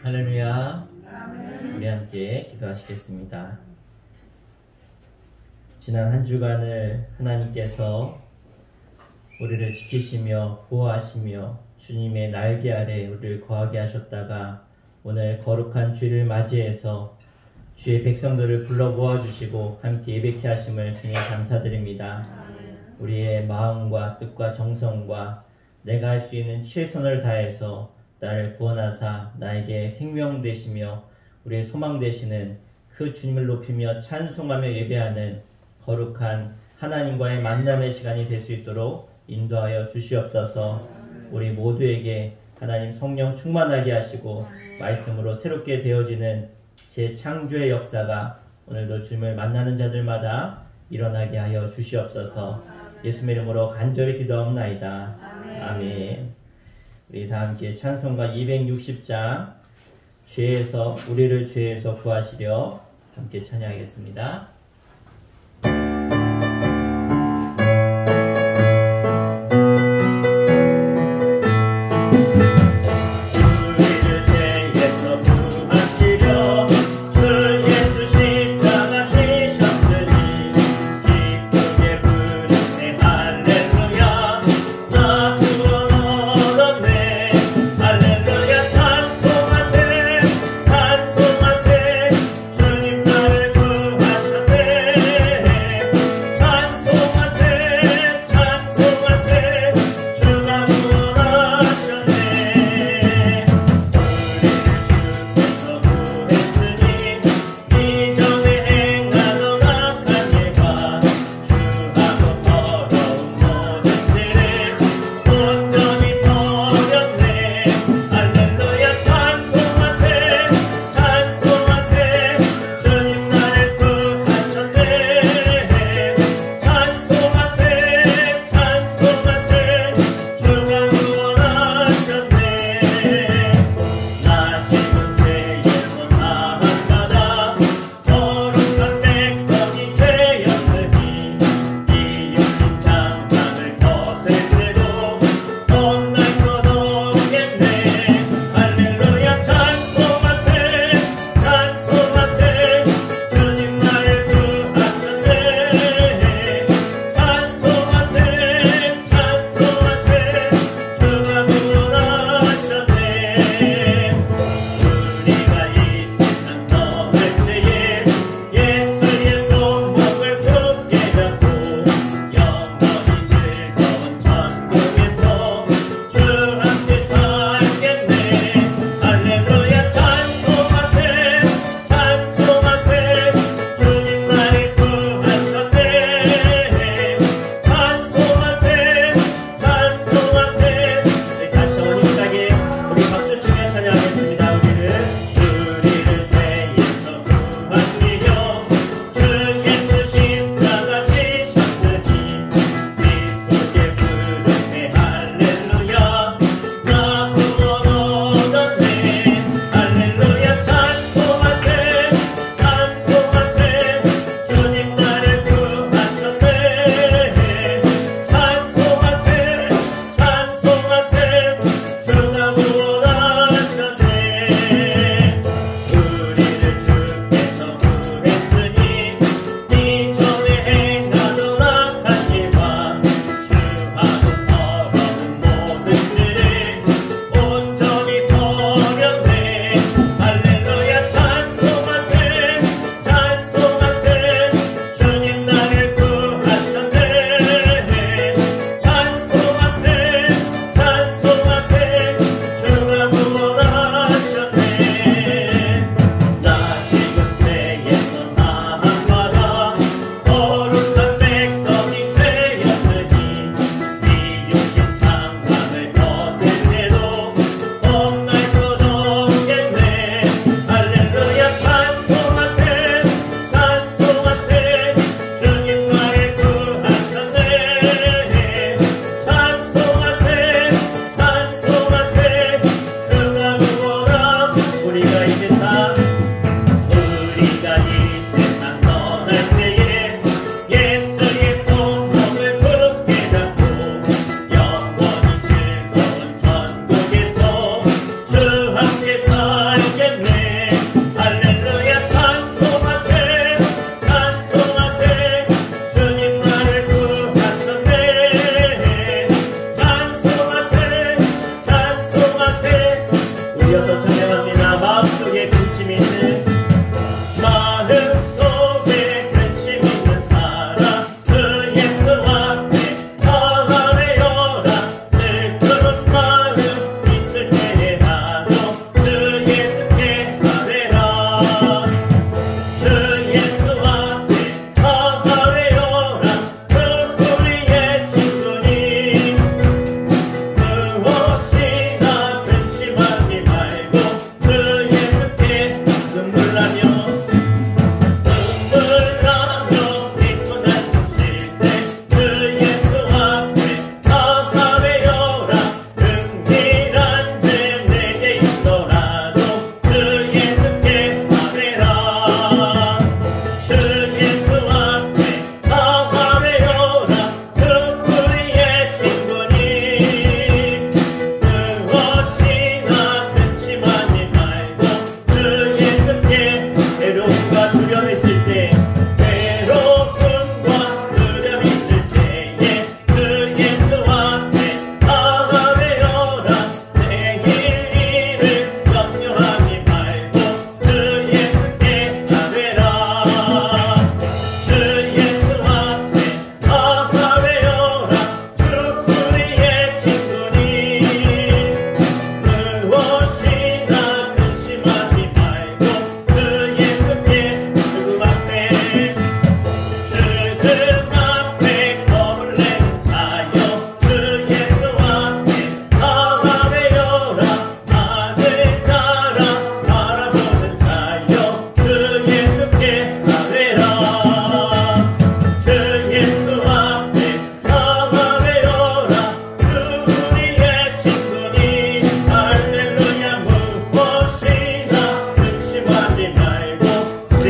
할렐루야. 우리 함께 기도하시겠습니다. 지난 한 주간을 하나님께서 우리를 지키시며 보호하시며 주님의 날개 아래 우리를 거하게 하셨다가 오늘 거룩한 주일을 맞이해서 주의 백성들을 불러 모아주시고 함께 예배케 하심을 주님 감사드립니다. 우리의 마음과 뜻과 정성과 내가 할 수 있는 최선을 다해서 나를 구원하사 나에게 생명 되시며 우리의 소망 되시는 그 주님을 높이며 찬송하며 예배하는 거룩한 하나님과의 만남의 시간이 될 수 있도록 인도하여 주시옵소서. 우리 모두에게 하나님 성령 충만하게 하시고 말씀으로 새롭게 되어지는 재창조의 역사가 오늘도 주님을 만나는 자들마다 일어나게 하여 주시옵소서. 예수의 이름으로 간절히 기도하옵나이다. 아멘. 우리 다 함께 찬송가 260장 우리를 죄에서 구하시려 함께 찬양하겠습니다. 함께 살게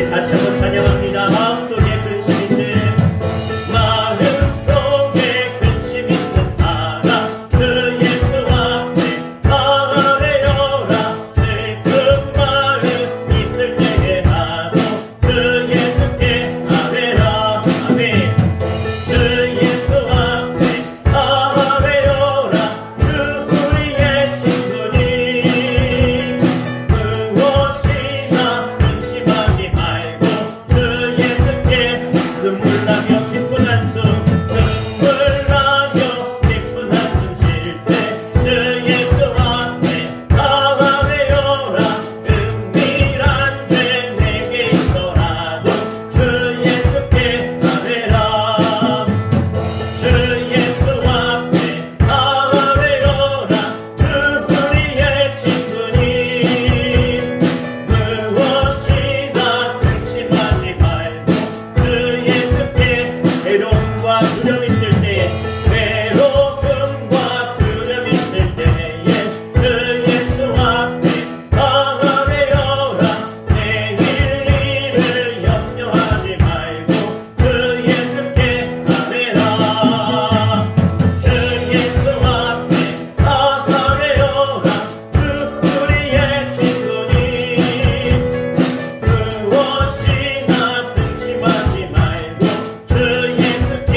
다시 한번 찬양합니다. 마음속에 근심 있는 근심 있는 사람 주 예수 앞에 아뢰어라. 슬픈 마음 있을 때에라도 주 예수께 아뢰라. 아멘. 주 예수 앞에 아뢰어라. 주 우리의 친구니 무엇이나 근심하지 말고 주 예수께 눈물 나며 깊은 한숨 깊은 한숨 쉴 때 주 예수 앞에 아뢰어라. 은밀한 죄 내게 있더라도 주 예수께 아뢰라. 주 예수 앞에 아뢰어라. 주 우리의 친구니 무엇이나 근심하지 말고 주 예수께 괴로움과 두려움 있을 때에 괴로움과 두려움 있을 때에 주 예수 앞에 아뢰어라. 내일 일을 염려하지 말고 주 예수께 아뢰라. 주 예수 앞에 아뢰어라. 주 우리의 친구니 무엇이나 근심하지 말고 주 예수께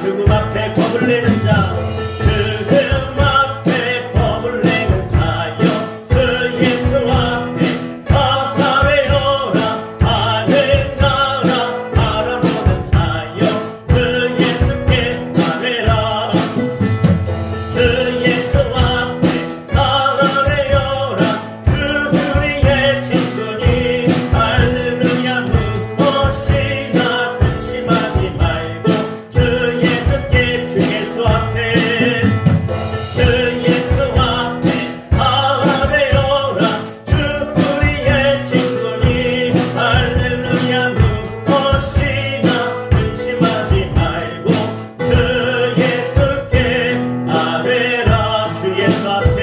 죽음 앞에 겁을 내는 자 죽음 앞에 겁을 내는 자여 주 예수 앞에 아뢰어라. 하늘 나라 바라보는 자여 주 예수께 아뢰라. 주 예수 앞에 아뢰어라. 주 우리의 친구니 할렐루야. 무엇이나 근심하지 말고 주 예수께 주 예수 앞에 주 예수 앞에 아뢰어라. 주 우리의 친구니 할렐루야. 무엇이나 근심하지 말고 주 예수께 아뢰라. 주 예수 앞에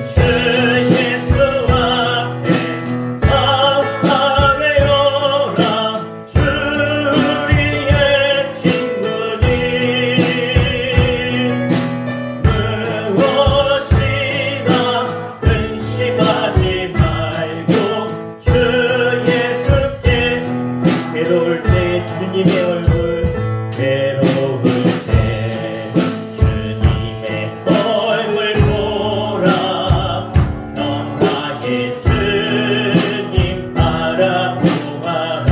주 예수 앞에 아뢰어라. 주 우리의 친구니 무엇이나 근심하지 말고 주 예수께 괴로울 때 주님의 얼굴 괴로울 때 주님의 얼굴 보라. 평화의 주님 바라보아라.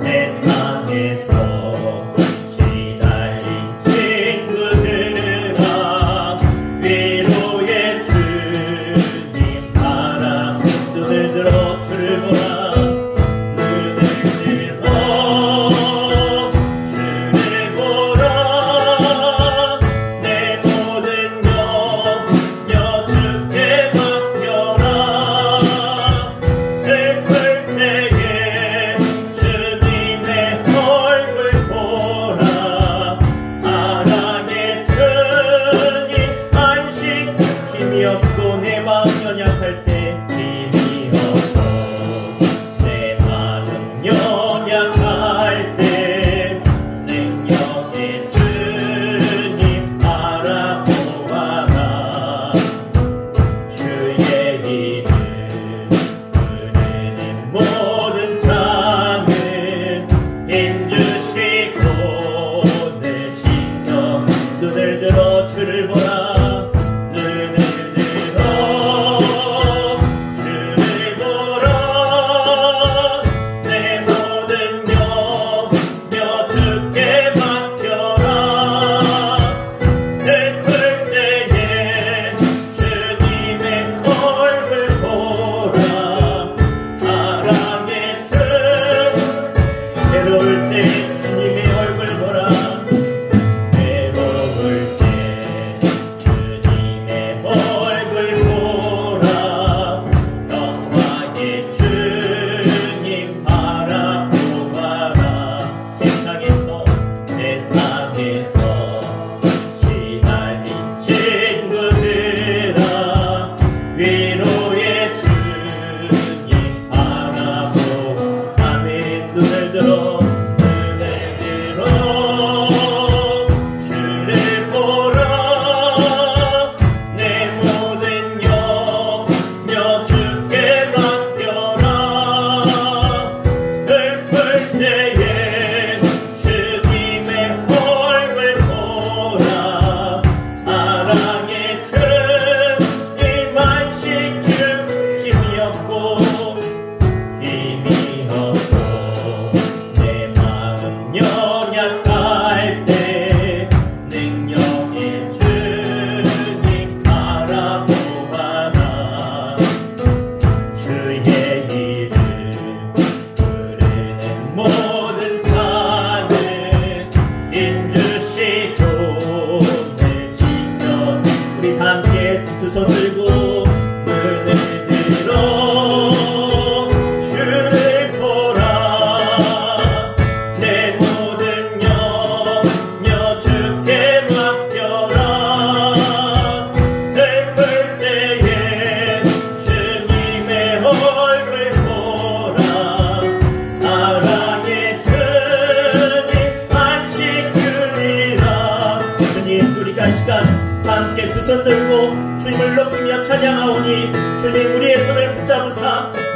세상에서 시달린 친구들아 위로의 주님 바라. 눈을 들어 주를 보라. 눈을 들어 주를 보라. 내 모든 염려 주께 맡겨라. 슬픈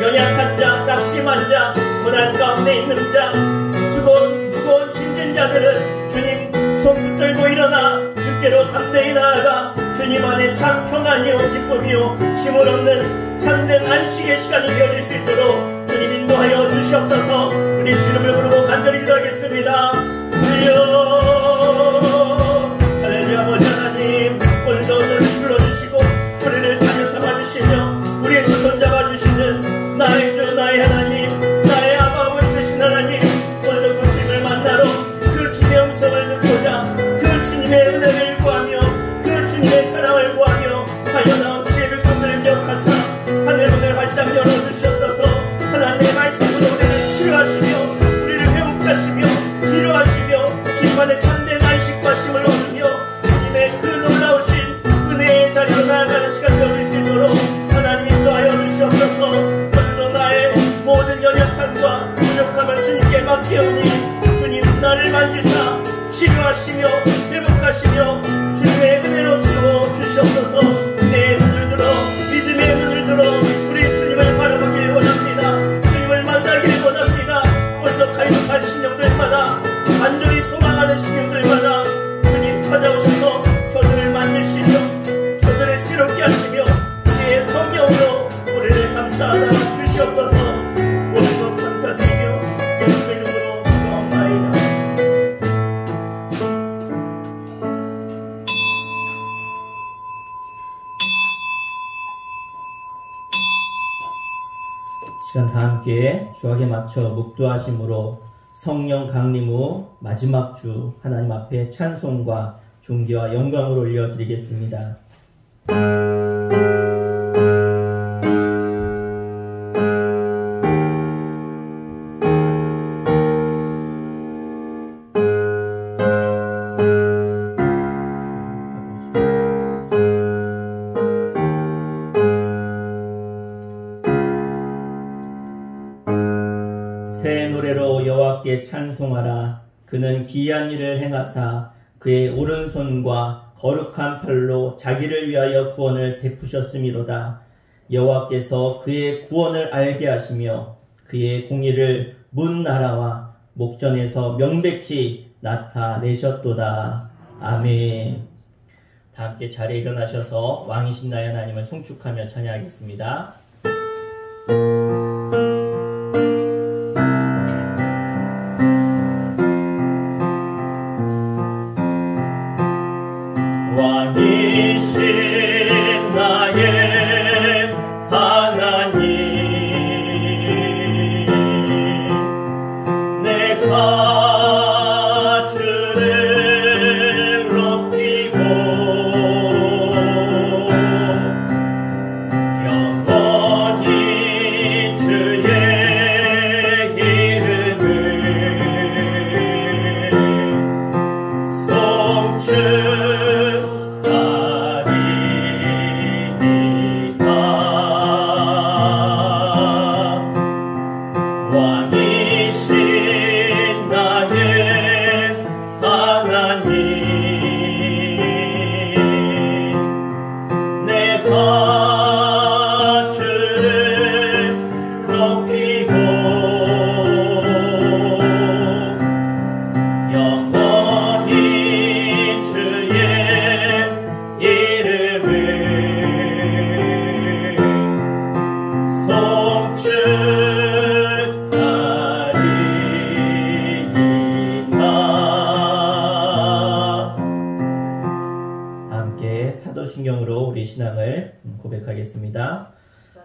연약한 자, 낙심한 자, 고난 가운데 있는 자, 무거운 짐진 자들은 주님 손 붙들고 일어나 주께로 담대히 나아가 주님 안에 참 평안이요 기쁨이요 쉼을 얻는 참된 안식의 시간이 되어질 수 있도록 주님 인도하여 주시옵소서. 우리 주님을 부르고 간절히 기도하겠습니다. 주여 할렐루야. 아버지 하나님, 오늘도 오늘 불러주시고 우리를 자녀 삼아주시며 우리의 두 손 잡아주시는 나의 주 나의 하나님, 나의 아버지 되신 하나님, 오늘도 그 주님을 만나러 그 주님의 음성을 듣고자 그 주님의 은혜를 구하며 그 주님의 사랑을 구하며 달려나온 주의 백성들을 기억하사 하늘 문을 활짝 열어주시옵소서. 하나님의 말씀으로 우리를 치료하시며 우리를 회복하시며 위로하시며 진만의 참된 안식과 쉼을 얻으며 주님의 그 놀라우신 은혜의 자리로 나아가는 시간 되어질 수 있도록 하나님 인도하여 주시옵소서. 오늘도 나의 모든 연약함과 부족함을 주님께 맡기오니 주님 나를 만지사 치료하시며 회복하시며 주님의 은혜로 채워 주시옵소서. 내 눈을 들어 믿음의 눈을 들어 우리 주님을 바라보길 원합니다. 주님을 만나길 원합니다. 오늘도 갈급한 심령들마다 간절히 소망하는 심령들마다 주님 찾아오셔서 저들을 만드시며 저들을 새롭게 하시며 주의 성령으로 우리를 감싸다 주시옵소서. 오늘도 감사드리며 예수의 이름으로 기도합니다. 시간 다 함께 주악에 맞춰 묵도하심으로 성령 강림 후 마지막 주 하나님 앞에 찬송과 존귀와 영광을 올려드리겠습니다. 새 노래로 여호와께 찬송하라. 그는 기이한 일을 행하사 그의 오른손과 거룩한 팔로 자기를 위하여 구원을 베푸셨음이로다. 여호와께서 그의 구원을 알게 하시며 그의 공의를 문 나라와 목전에서 명백히 나타내셨도다. 아멘. 다 함께 자리에 일어나셔서 왕이신 나의 하나님을 송축하며 찬양하겠습니다. 왕이신 나의 하나님, 내가 주를 높이고 영원히 주의 이름을 왕이신 나의 하나님, 내가 주를 높이고 영원히 주의 이름을 사도신경으로 우리 신앙을 고백하겠습니다.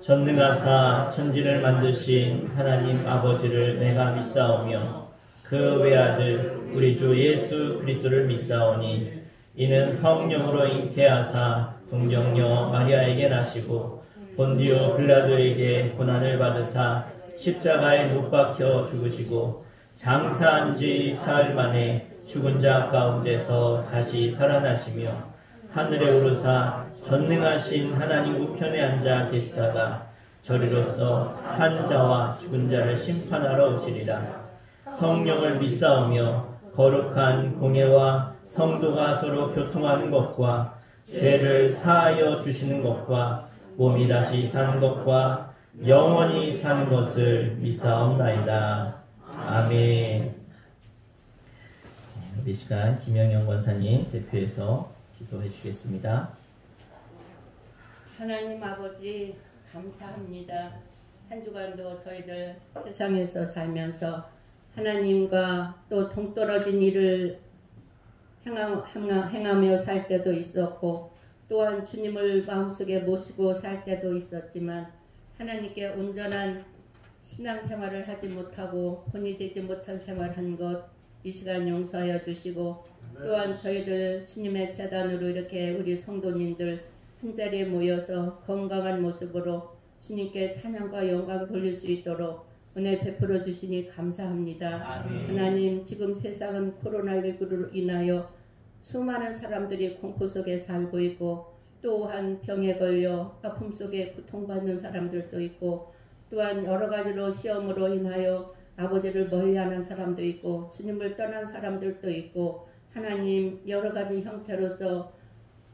전능하사 천지를 만드신 하나님 아버지를 내가 믿사오며 그 외아들 우리 주 예수 그리스도를 믿사오니 이는 성령으로 잉태하사 동정녀 마리아에게 나시고 본디오 빌라도에게 고난을 받으사 십자가에 못 박혀 죽으시고 장사한 지 사흘 만에 죽은 자 가운데서 다시 살아나시며 하늘에 오르사 전능하신 하나님 우편에 앉아 계시다가 저리로서 산 자와 죽은 자를 심판하러 오시리라. 성령을 믿사오며 거룩한 공예와 성도가 서로 교통하는 것과 죄를 사하여 주시는 것과 몸이 다시 사는 것과 영원히 사는 것을 믿사옵나이다. 아멘. 우리 시간 김영영 권사님 대표해서 기도해 주시겠습니다. 하나님 아버지 감사합니다. 한 주간도 저희들 세상에서 살면서 하나님과 또 동떨어진 일을 행하며 살 때도 있었고 또한 주님을 마음속에 모시고 살 때도 있었지만 하나님께 온전한 신앙생활을 하지 못하고 본이 되지 못한 생활한 것 이 시간 용서하여 주시고 또한 저희들 주님의 제단으로 이렇게 우리 성도님들 한자리에 모여서 건강한 모습으로 주님께 찬양과 영광 돌릴 수 있도록 은혜 베풀어 주시니 감사합니다. 아멘. 하나님 지금 세상은 코로나19로 인하여 수많은 사람들이 공포 속에 살고 있고 또한 병에 걸려 아픔 속에 고통받는 사람들도 있고 또한 여러 가지로 시험으로 인하여 아버지를 멀리하는 사람도 있고 주님을 떠난 사람들도 있고 하나님 여러 가지 형태로서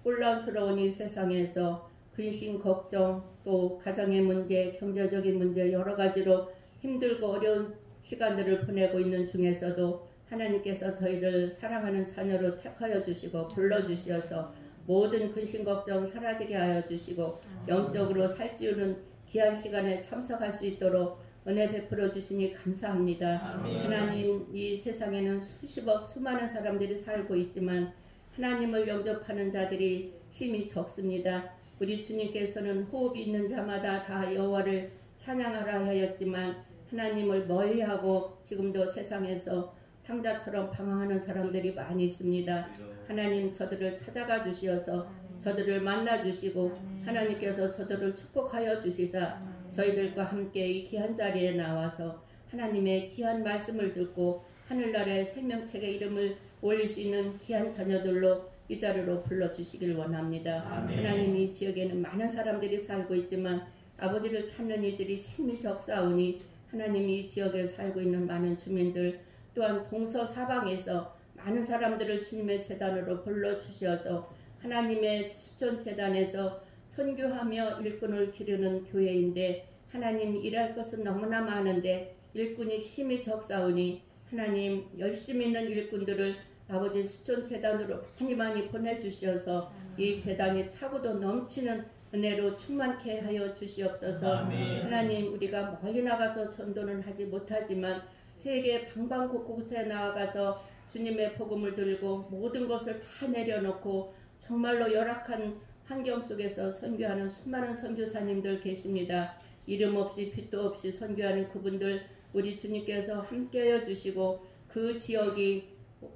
혼란스러운 이 세상에서 근심 걱정 또 가정의 문제 경제적인 문제 여러 가지로 힘들고 어려운 시간들을 보내고 있는 중에서도 하나님께서 저희들 사랑하는 자녀로 택하여 주시고 불러주시어서 모든 근심 걱정 사라지게 하여 주시고 영적으로 살찌우는 귀한 시간에 참석할 수 있도록 은혜 베풀어 주시니 감사합니다. 아멘. 하나님 이 세상에는 수십억 수많은 사람들이 살고 있지만 하나님을 영접하는 자들이 심히 적습니다. 우리 주님께서는 호흡이 있는 자마다 다 여호와를 찬양하라 하였지만 하나님을 멀리하고 지금도 세상에서 탕자처럼 방황하는 사람들이 많이 있습니다. 하나님 저들을 찾아가 주시어서 저들을 만나 주시고 하나님께서 저들을 축복하여 주시사 저희들과 함께 이 귀한 자리에 나와서 하나님의 귀한 말씀을 듣고 하늘나라의 생명책에 이름을 올릴 수 있는 귀한 자녀들로 이 자리로 불러주시길 원합니다. 아멘. 하나님 이 지역에는 많은 사람들이 살고 있지만 아버지를 찾는 이들이 심히 적사오니 하나님 이 지역에 살고 있는 많은 주민들 또한 동서사방에서 많은 사람들을 주님의 제단으로 불러주셔서 하나님의 수천재단에서 선교하며 일꾼을 기르는 교회인데 하나님 일할 것은 너무나 많은데 일꾼이 심히 적사오니 하나님 열심히 있는 일꾼들을 아버지 수천재단으로 많이 보내주셔서 이 재단이 차고도 넘치는 은혜로 충만케 하여 주시옵소서. 아멘. 하나님 우리가 멀리 나가서 전도는 하지 못하지만 세계 방방곳곳에 나아가서 주님의 복음을 들고 모든 것을 다 내려놓고 정말로 열악한 환경 속에서 선교하는 수많은 선교사님들 계십니다. 이름 없이 빛도 없이 선교하는 그분들 우리 주님께서 함께하여 주시고 그 지역이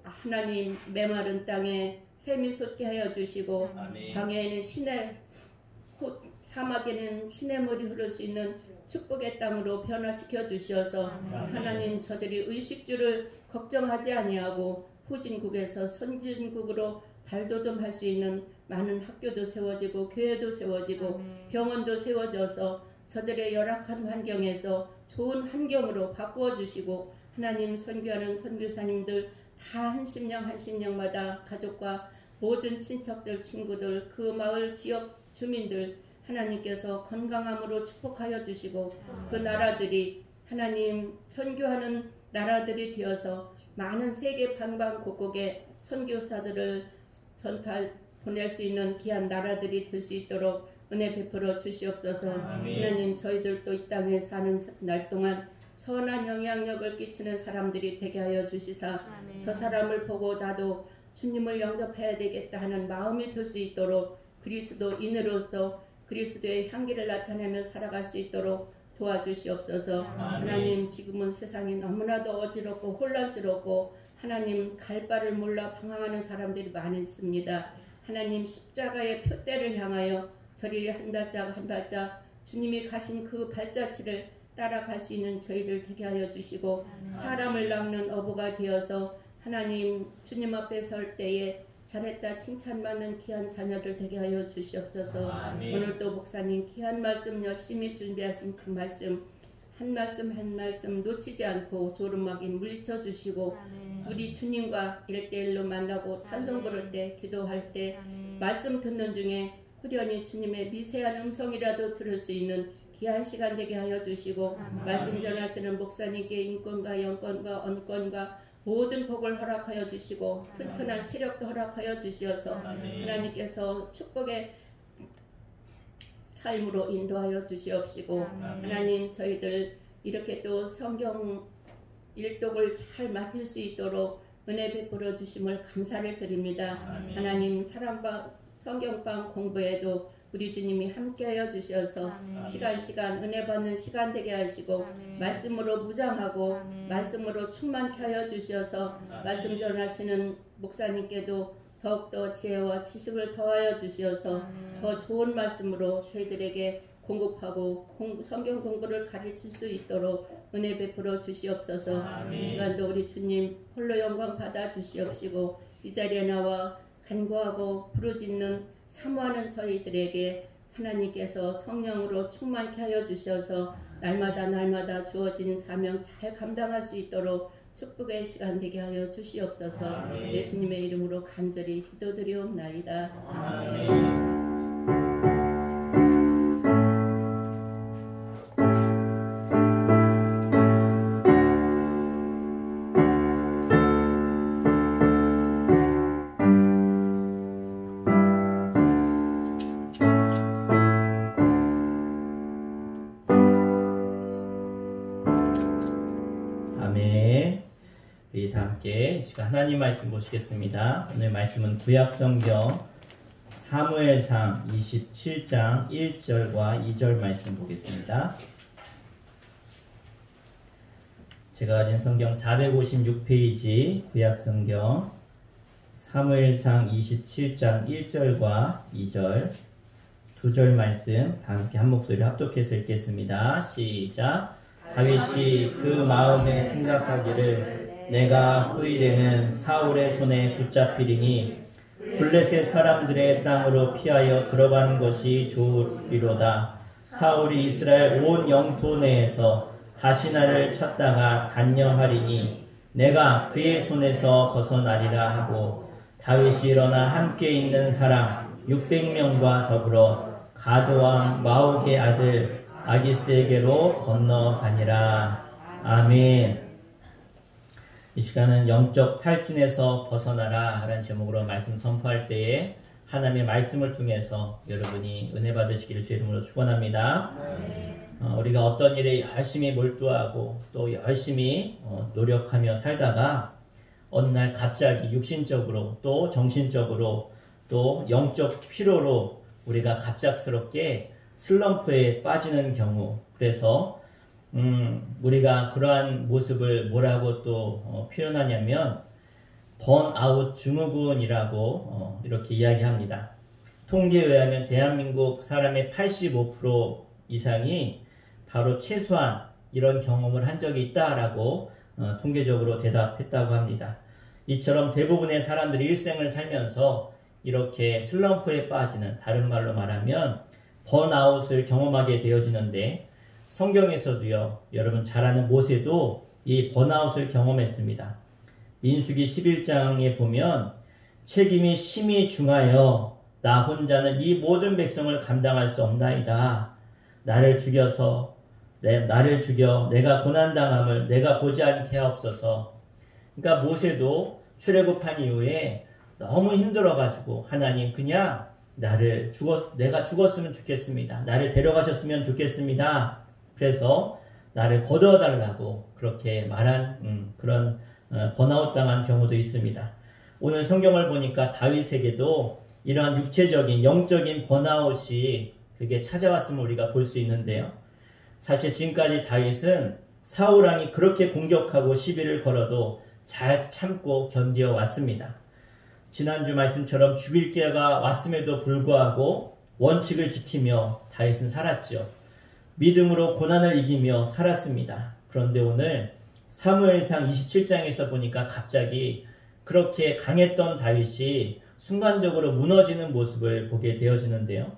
하나님 메마른 땅에 샘이 솟게 하여 주시고 아멘. 광야에는 사막에는 시냇물이 흐를 수 있는 축복의 땅으로 변화시켜 주시어서 하나님 저들이 의식주를 걱정하지 아니하고 후진국에서 선진국으로 발돋움할 수 있는 많은 학교도 세워지고 교회도 세워지고 병원도 세워져서 저들의 열악한 환경에서 좋은 환경으로 바꾸어 주시고 하나님 선교하는 선교사님들 다 한 심령마다 가족과 모든 친척들 친구들 그 마을 지역 주민들 하나님께서 건강함으로 축복하여 주시고 그 나라들이 하나님 선교하는 나라들이 되어서 많은 세계 방방곡곡에 선교사들을 보낼 수 있는 귀한 나라들이 될 수 있도록 은혜 베풀어 주시옵소서. 아멘. 하나님 저희들도 이 땅에 사는 날 동안 선한 영향력을 끼치는 사람들이 되게 하여 주시사 아멘. 저 사람을 보고 나도 주님을 영접해야 되겠다 하는 마음이 들 수 있도록 그리스도인으로서 그리스도의 향기를 나타내며 살아갈 수 있도록 도와주시옵소서. 아멘. 하나님 지금은 세상이 너무나도 어지럽고 혼란스럽고 하나님 갈 바를 몰라 방황하는 사람들이 많이 있습니다. 하나님 십자가의 표대를 향하여 저리 한 발짝 한 발짝 주님이 가신 그 발자취를 따라갈 수 있는 저희들 되게 하여 주시고 사람을 낚는 어부가 되어서 하나님 주님 앞에 설 때에 잘했다 칭찬받는 귀한 자녀들 되게 하여 주시옵소서. 아멘. 오늘도 목사님 귀한 말씀 열심히 준비하신 그 말씀 한 말씀 한 말씀 놓치지 않고 조르막이 물리쳐 주시고 아멘. 우리 주님과 1대1로 만나고 찬송 부를 때 기도할 때 아멘. 말씀 듣는 중에 후련히 주님의 미세한 음성이라도 들을 수 있는 귀한 시간 되게 하여 주시고 말씀 전하시는 목사님께 인권과 영권과 언권과 모든 복을 허락하여 주시고 튼튼한 체력도 허락하여 주시어서 하나님께서 축복의 삶으로 인도하여 주시옵시고 하나님 저희들 이렇게 또 성경 일독을 잘 마칠 수 있도록 은혜 베풀어 주심을 감사를 드립니다. 하나님 사랑방 성경방 공부에도 우리 주님이 함께하여 주셔서 시간 은혜 받는 시간 되게 하시고 말씀으로 무장하고 말씀으로 충만케 하여 주셔서 말씀 전하시는 목사님께도 더욱더 지혜와 지식을 더하여 주시어서 더 좋은 말씀으로 저희들에게 공급하고 성경 공부를 가르칠 수 있도록 은혜 베풀어 주시옵소서. 이 시간도 우리 주님 홀로 영광 받아 주시옵시고 이 자리에 나와 간구하고 부르짖는 사모하는 저희들에게 하나님께서 성령으로 충만케 하여 주셔서 날마다 주어진 사명 잘 감당할 수 있도록 축복의 시간 되게 하여 주시옵소서. 예수님의 이름으로 간절히 기도드리옵나이다. 아멘. 우리 다 함께 이 시간 하나님 말씀 보시겠습니다. 오늘 말씀은 구약성경 사무엘상 27장 1절과 2절 말씀 보겠습니다. 제가 가진 성경 456페이지 구약성경 사무엘상 27장 1절과 2절 두 절 말씀 다 함께 한 목소리로 합독해서 읽겠습니다. 시작. 다윗이 그 마음에 생각하기를 내가 후일에는 사울의 손에 붙잡히리니 블레셋 사람들의 땅으로 피하여 들어가는 것이 좋으리로다. 사울이 이스라엘 온 영토 내에서 다시 나를 찾다가 단념하리니 내가 그의 손에서 벗어나리라 하고 다윗이 일어나 함께 있는 사람 600명과 더불어 가드왕 마옥의 아들 아기스에게로 건너가니라. 아멘. 이 시간은 영적 탈진에서 벗어나라 라는 제목으로 말씀 선포할 때에 하나님의 말씀을 통해서 여러분이 은혜 받으시기를 주의 이름으로 축원합니다. 우리가 어떤 일에 열심히 몰두하고 또 열심히 노력하며 살다가 어느 날 갑자기 육신적으로 또 정신적으로 또 영적 피로로 우리가 갑작스럽게 슬럼프에 빠지는 경우, 그래서 우리가 그러한 모습을 뭐라고 또 표현하냐면 번아웃 증후군이라고 이렇게 이야기합니다. 통계에 의하면 대한민국 사람의 85% 이상이 바로 최소한 이런 경험을 한 적이 있다라고 통계적으로 대답했다고 합니다. 이처럼 대부분의 사람들이 일생을 살면서 이렇게 슬럼프에 빠지는, 다른 말로 말하면 번아웃을 경험하게 되어지는데, 성경에서도요, 여러분 잘 아는 모세도 이 번아웃을 경험했습니다. 민수기 11장에 보면 책임이 심히 중하여 나 혼자는 이 모든 백성을 감당할 수 없나이다. 나를 죽여 내가 고난당함을 내가 보지 않게 하옵소서. 그러니까 모세도 출애굽한 이후에 너무 힘들어가지고 하나님 그냥 내가 죽었으면 좋겠습니다. 나를 데려가셨으면 좋겠습니다. 그래서 나를 거두어달라고 그렇게 말한 그런 번아웃 당한 경우도 있습니다. 오늘 성경을 보니까 다윗에게도 이러한 육체적인 영적인 번아웃이 그게 찾아왔음을 우리가 볼 수 있는데요. 사실 지금까지 다윗은 사울왕이 그렇게 공격하고 시비를 걸어도 잘 참고 견디어 왔습니다. 지난주 말씀처럼 죽일 기회가 왔음에도 불구하고 원칙을 지키며 다윗은 살았죠. 믿음으로 고난을 이기며 살았습니다. 그런데 오늘 사무엘상 27장에서 보니까 갑자기 그렇게 강했던 다윗이 순간적으로 무너지는 모습을 보게 되어지는데요.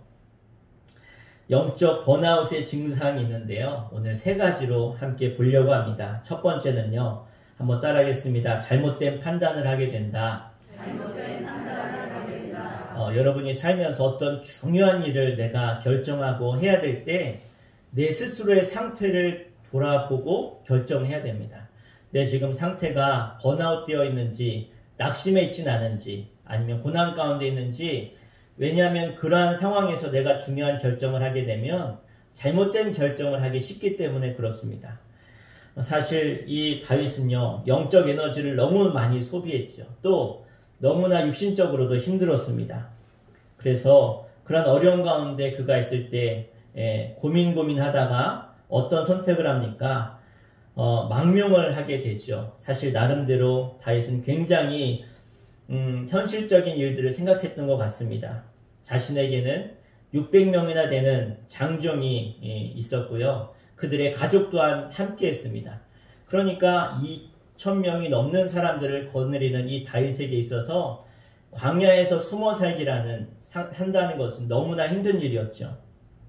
영적 번아웃의 증상이 있는데요. 오늘 세 가지로 함께 보려고 합니다. 첫 번째는요. 한번 따라하겠습니다. 잘못된 판단을 하게 된다. 여러분이 살면서 어떤 중요한 일을 내가 결정하고 해야 될 때 내 스스로의 상태를 돌아보고 결정해야 됩니다. 내 지금 상태가 번아웃 되어 있는지, 낙심해 있진 않은지, 아니면 고난 가운데 있는지. 왜냐하면 그러한 상황에서 내가 중요한 결정을 하게 되면 잘못된 결정을 하기 쉽기 때문에 그렇습니다. 사실 이 다윗은요, 영적 에너지를 너무 많이 소비했죠. 또 너무나 육신적으로도 힘들었습니다. 그래서 그런 어려운 가운데 그가 있을 때 고민하다가 어떤 선택을 합니까? 망명을 하게 되죠. 사실 나름대로 다윗은 굉장히 현실적인 일들을 생각했던 것 같습니다. 자신에게는 600명이나 되는 장정이 있었고요. 그들의 가족 또한 함께 했습니다. 그러니까 2,000명이 넘는 사람들을 거느리는 이 다윗에게 있어서 광야에서 숨어 한다는 것은 너무나 힘든 일이었죠.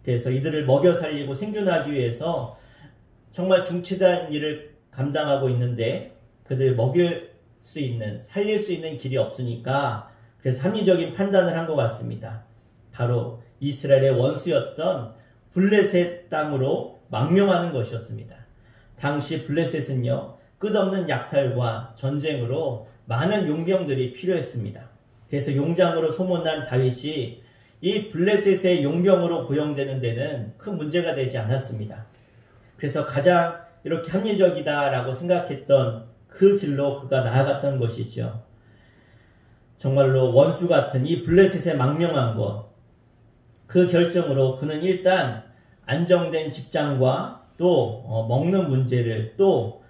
그래서 이들을 먹여 살리고 생존하기 위해서 정말 중치대한 일을 감당하고 있는데 그들 살릴 수 있는 길이 없으니까 그래서 합리적인 판단을 한 것 같습니다. 바로 이스라엘의 원수였던 블레셋 땅으로 망명하는 것이었습니다. 당시 블레셋은요, 끝없는 약탈과 전쟁으로 많은 용병들이 필요했습니다. 그래서 용장으로 소문난 다윗이 이 블레셋의 용병으로 고용되는 데는 큰 문제가 되지 않았습니다. 그래서 가장 이렇게 합리적이다라고 생각했던 그 길로 그가 나아갔던 것이죠. 정말로 원수 같은 이 블레셋에 망명한 것, 그 결정으로 그는 일단 안정된 직장과 또 먹는 문제를 또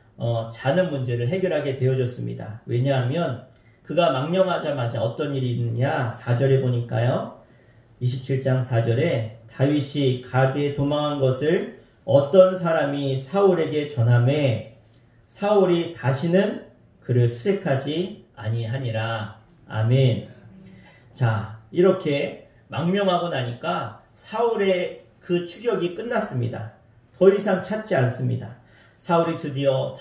자는 문제를 해결하게 되어졌습니다. 왜냐하면 그가 망명하자마자 어떤 일이 있느냐, 4절에 보니까요, 27장 4절에 다윗이 가드에 도망한 것을 어떤 사람이 사울에게 전하매 사울이 다시는 그를 수색하지 아니하니라. 아멘. 자, 이렇게 망명하고 나니까 사울의 그 추격이 끝났습니다. 더 이상 찾지 않습니다. 사울이 드디어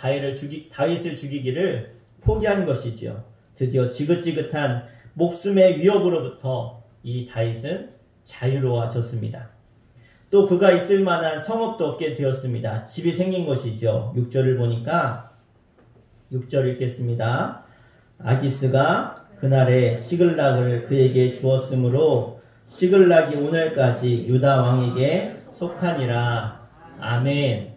다윗을 죽이기를 포기한 것이지요. 드디어 지긋지긋한 목숨의 위협으로부터 이 다윗은 자유로워졌습니다. 또 그가 있을 만한 성읍도 얻게 되었습니다. 집이 생긴 것이죠. 6절을 보니까 6절 읽겠습니다. 아기스가 그날에 시글락을 그에게 주었으므로 시글락이 오늘까지 유다 왕에게 속하니라. 아멘.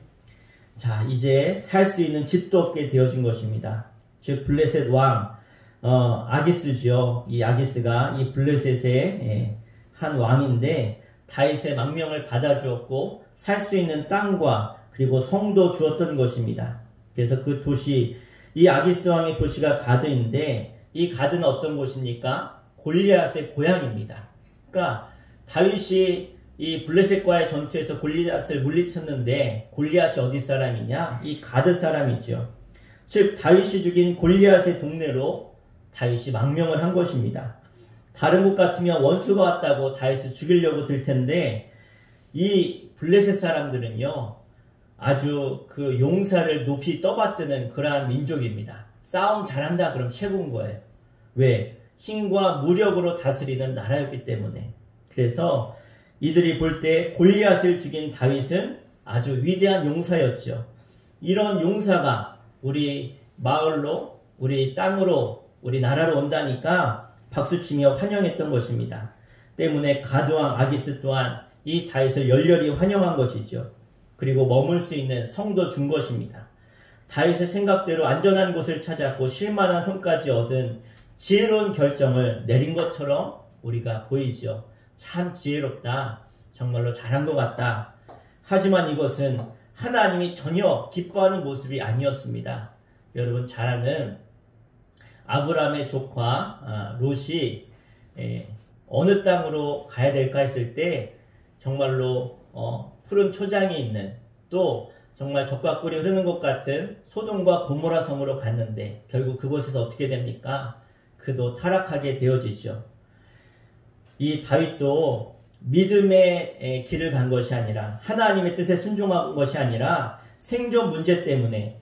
자, 이제 살 수 있는 집도 얻게 되어진 것입니다. 즉 블레셋 왕 아기스지요. 이 아기스가 이 블레셋의 한 왕인데 다윗의 망명을 받아주었고 살 수 있는 땅과 그리고 성도 주었던 것입니다. 그래서 그 도시, 이 아기스 왕의 도시가 가드인데 이 가드는 어떤 곳입니까? 골리앗의 고향입니다. 그러니까 다윗이 이 블레셋과의 전투에서 골리앗을 물리쳤는데 골리앗이 어디 사람이냐? 이 가드 사람이죠. 즉 다윗이 죽인 골리앗의 동네로 다윗이 망명을 한 것입니다. 다른 곳 같으면 원수가 왔다고 다윗을 죽이려고 들 텐데 이 블레셋 사람들은요, 아주 그 용사를 높이 떠받드는 그러한 민족입니다. 싸움 잘한다 그럼 최고인 거예요. 왜? 힘과 무력으로 다스리는 나라였기 때문에. 그래서 이들이 볼 때 골리앗을 죽인 다윗은 아주 위대한 용사였죠. 이런 용사가 우리 마을로, 우리 땅으로, 우리 나라로 온다니까 박수치며 환영했던 것입니다. 때문에 가드왕 아기스 또한 이 다윗을 열렬히 환영한 것이죠. 그리고 머물 수 있는 성도 준 것입니다. 다윗의 생각대로 안전한 곳을 찾았고 쉴만한 손까지 얻은 지혜로운 결정을 내린 것처럼 우리가 보이죠. 참 지혜롭다. 정말로 잘한 것 같다. 하지만 이것은 하나님이 전혀 기뻐하는 모습이 아니었습니다. 여러분 잘 아는 아브라함의 조카 롯이 어느 땅으로 가야 될까 했을 때 정말로 푸른 초장이 있는 또 정말 젖과 꿀이 흐르는 것 같은 소돔과 고모라 성으로 갔는데 결국 그곳에서 어떻게 됩니까? 그도 타락하게 되어지죠. 이 다윗도 믿음의 길을 간 것이 아니라 하나님의 뜻에 순종한 것이 아니라 생존 문제 때문에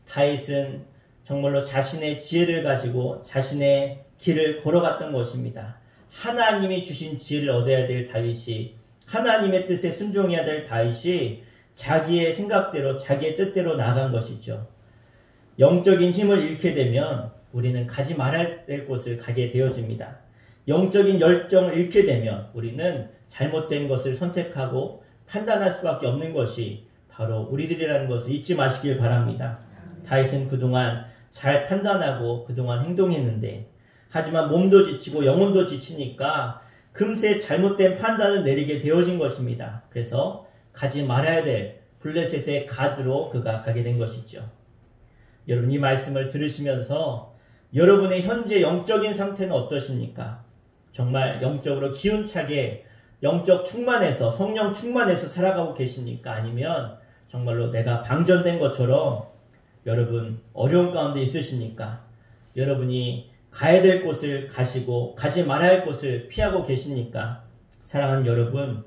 다윗은 정말로 자신의 지혜를 가지고 자신의 길을 걸어갔던 것입니다. 하나님이 주신 지혜를 얻어야 될 다윗이, 하나님의 뜻에 순종해야 될 다윗이 자기의 생각대로 자기의 뜻대로 나아간 것이죠. 영적인 힘을 잃게 되면 우리는 가지 말아야 될 곳을 가게 되어집니다. 영적인 열정을 잃게 되면 우리는 잘못된 것을 선택하고 판단할 수밖에 없는 것이 바로 우리들이라는 것을 잊지 마시길 바랍니다. 다윗은 그동안 잘 판단하고 그동안 행동했는데 하지만 몸도 지치고 영혼도 지치니까 금세 잘못된 판단을 내리게 되어진 것입니다. 그래서 가지 말아야 될 블레셋의 가드로 그가 가게 된 것이죠. 여러분 이 말씀을 들으시면서 여러분의 현재 영적인 상태는 어떠십니까? 정말 영적으로 기운차게 영적 충만해서 성령 충만해서 살아가고 계십니까? 아니면 정말로 내가 방전된 것처럼 여러분 어려운 가운데 있으십니까? 여러분이 가야 될 곳을 가시고 가지 말아야 할 곳을 피하고 계십니까? 사랑하는 여러분,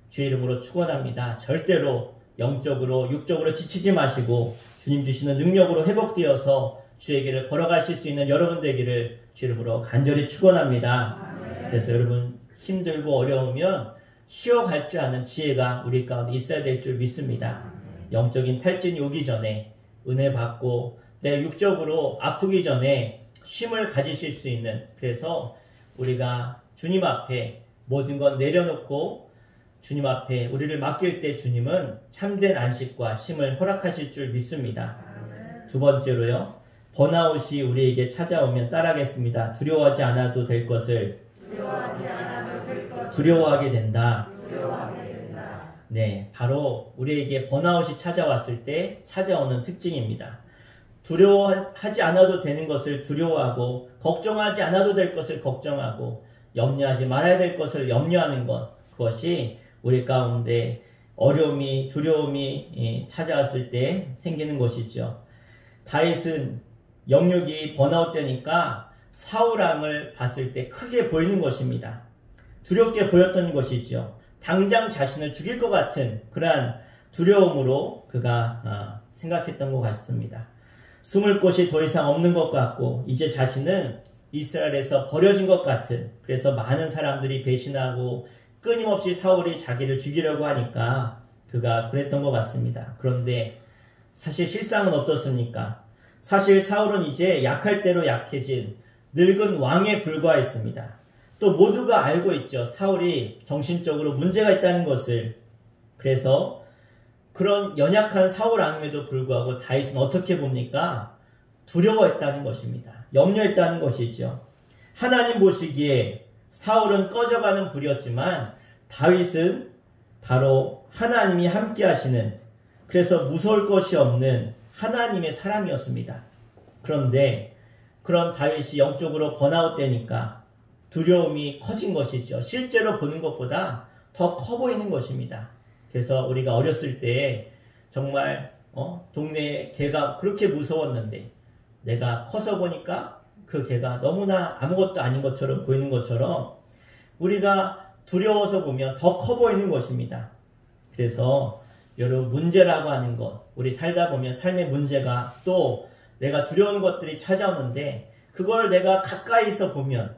주의 이름으로 축원합니다. 절대로 영적으로 육적으로 지치지 마시고 주님 주시는 능력으로 회복되어서 주의 길을 걸어가실 수 있는 여러분 되기를 주의 이름으로 간절히 축원합니다. 그래서 여러분 힘들고 어려우면 쉬어갈 줄 아는 지혜가 우리 가운데 있어야 될 줄 믿습니다. 영적인 탈진이 오기 전에 은혜 받고 내 육적으로 아프기 전에 쉼을 가지실 수 있는, 그래서 우리가 주님 앞에 모든 건 내려놓고 주님 앞에 우리를 맡길 때 주님은 참된 안식과 쉼을 허락하실 줄 믿습니다. 두 번째로요, 번아웃이 우리에게 찾아오면 따라하겠습니다. 두려워하지 않아도 될 것을 두려워하게 된다. 네, 바로 우리에게 번아웃이 찾아왔을 때 찾아오는 특징입니다. 두려워하지 않아도 되는 것을 두려워하고 걱정하지 않아도 될 것을 걱정하고 염려하지 말아야 될 것을 염려하는 것, 그것이 우리 가운데 어려움이 두려움이 찾아왔을 때 생기는 것이죠. 다윗은 영육이 번아웃 되니까 사울 왕을 봤을 때 크게 보이는 것입니다. 두렵게 보였던 것이죠. 당장 자신을 죽일 것 같은 그러한 두려움으로 그가 생각했던 것 같습니다. 숨을 곳이 더 이상 없는 것 같고 이제 자신은 이스라엘에서 버려진 것 같은, 그래서 많은 사람들이 배신하고 끊임없이 사울이 자기를 죽이려고 하니까 그가 그랬던 것 같습니다. 그런데 사실 실상은 어떻습니까? 사실 사울은 이제 약할 대로 약해진 늙은 왕에 불과했습니다. 또 모두가 알고 있죠. 사울이 정신적으로 문제가 있다는 것을. 그래서 그런 연약한 사울 왕임에도 불구하고 다윗은 어떻게 봅니까? 두려워했다는 것입니다. 염려했다는 것이죠. 하나님 보시기에 사울은 꺼져가는 불이었지만 다윗은 바로 하나님이 함께 하시는, 그래서 무서울 것이 없는 하나님의 사람이었습니다. 그런데 그런 다윗이 영적으로 번아웃 되니까 두려움이 커진 것이죠. 실제로 보는 것보다 더 커 보이는 것입니다. 그래서 우리가 어렸을 때 정말 동네 개가 그렇게 무서웠는데 내가 커서 보니까 그 개가 너무나 아무것도 아닌 것처럼 보이는 것처럼 우리가 두려워서 보면 더 커 보이는 것입니다. 그래서 여러분 문제라고 하는 것, 우리 살다 보면 삶의 문제가 또 내가 두려운 것들이 찾아오는데 그걸 내가 가까이서 보면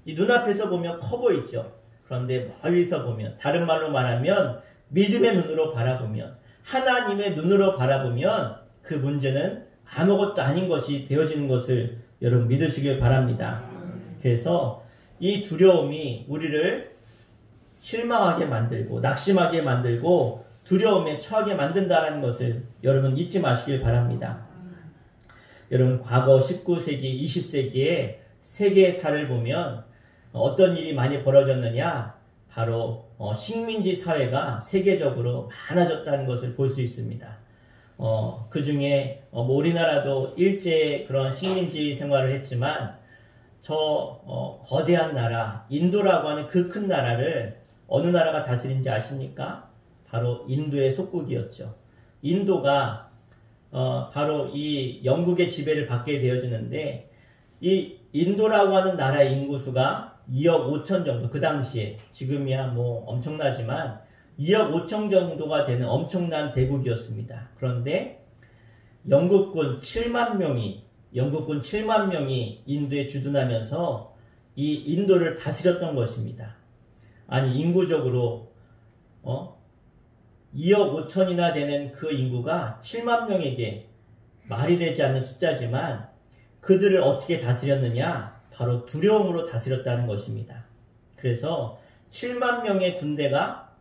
이 눈앞에서 보면 커 보이죠. 그런데 멀리서 보면, 다른 말로 말하면 믿음의 눈으로 바라보면, 하나님의 눈으로 바라보면 그 문제는 아무것도 아닌 것이 되어지는 것을 여러분 믿으시길 바랍니다. 그래서 이 두려움이 우리를 실망하게 만들고 낙심하게 만들고 두려움에 처하게 만든다는 것을 여러분 잊지 마시길 바랍니다. 여러분 과거 19세기, 20세기에 세계사를 보면 어떤 일이 많이 벌어졌느냐? 바로 식민지 사회가 세계적으로 많아졌다는 것을 볼 수 있습니다. 그 중에 우리나라도 일제 그런 식민지 생활을 했지만 거대한 나라 인도라고 하는 그 큰 나라를 어느 나라가 다스린지 아십니까? 바로 인도의 속국이었죠. 인도가 바로 이 영국의 지배를 받게 되어지는데 이 인도라고 하는 나라의 인구수가 2억 5천 정도, 그 당시에, 지금이야 뭐 엄청나지만 2억 5천 정도가 되는 엄청난 대국이었습니다. 그런데 영국군 7만 명이 인도에 주둔하면서 이 인도를 다스렸던 것입니다. 아니 인구적으로 2억 5천이나 되는 그 인구가 7만 명에게 말이 되지 않는 숫자지만 그들을 어떻게 다스렸느냐? 바로 두려움으로 다스렸다는 것입니다. 그래서 7만 명의 군대가